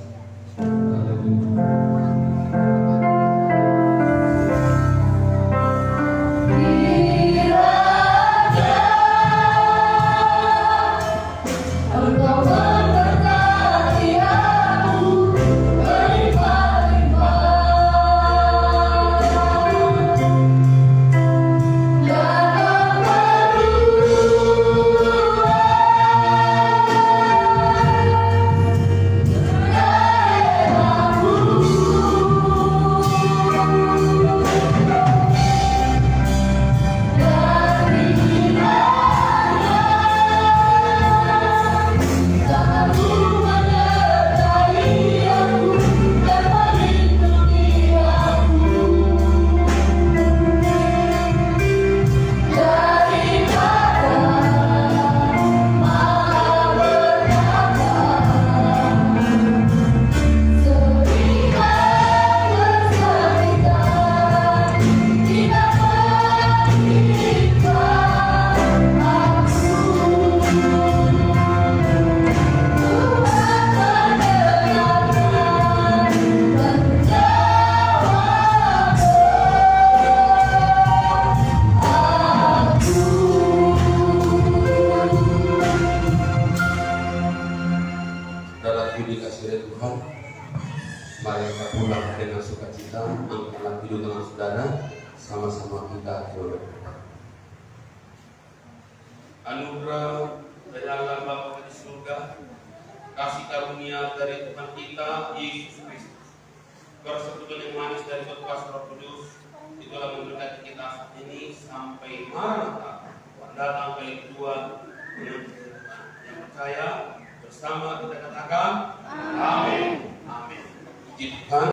Mari kita pulang dengan sukacita, angkatlah hidup dengan saudara, sama-sama kita berdoa. Anugerah dari Allah Bapa di surga, kasih karunia dari Tuhan kita Yesus Kristus, persekutuan yang manis dari Tuhan Roh Kudus, itulah memberkati kita saat ini sampai Maranatha, datang kali kedua dengan yang percaya bersama kita katakan amin. Amin. Tuhan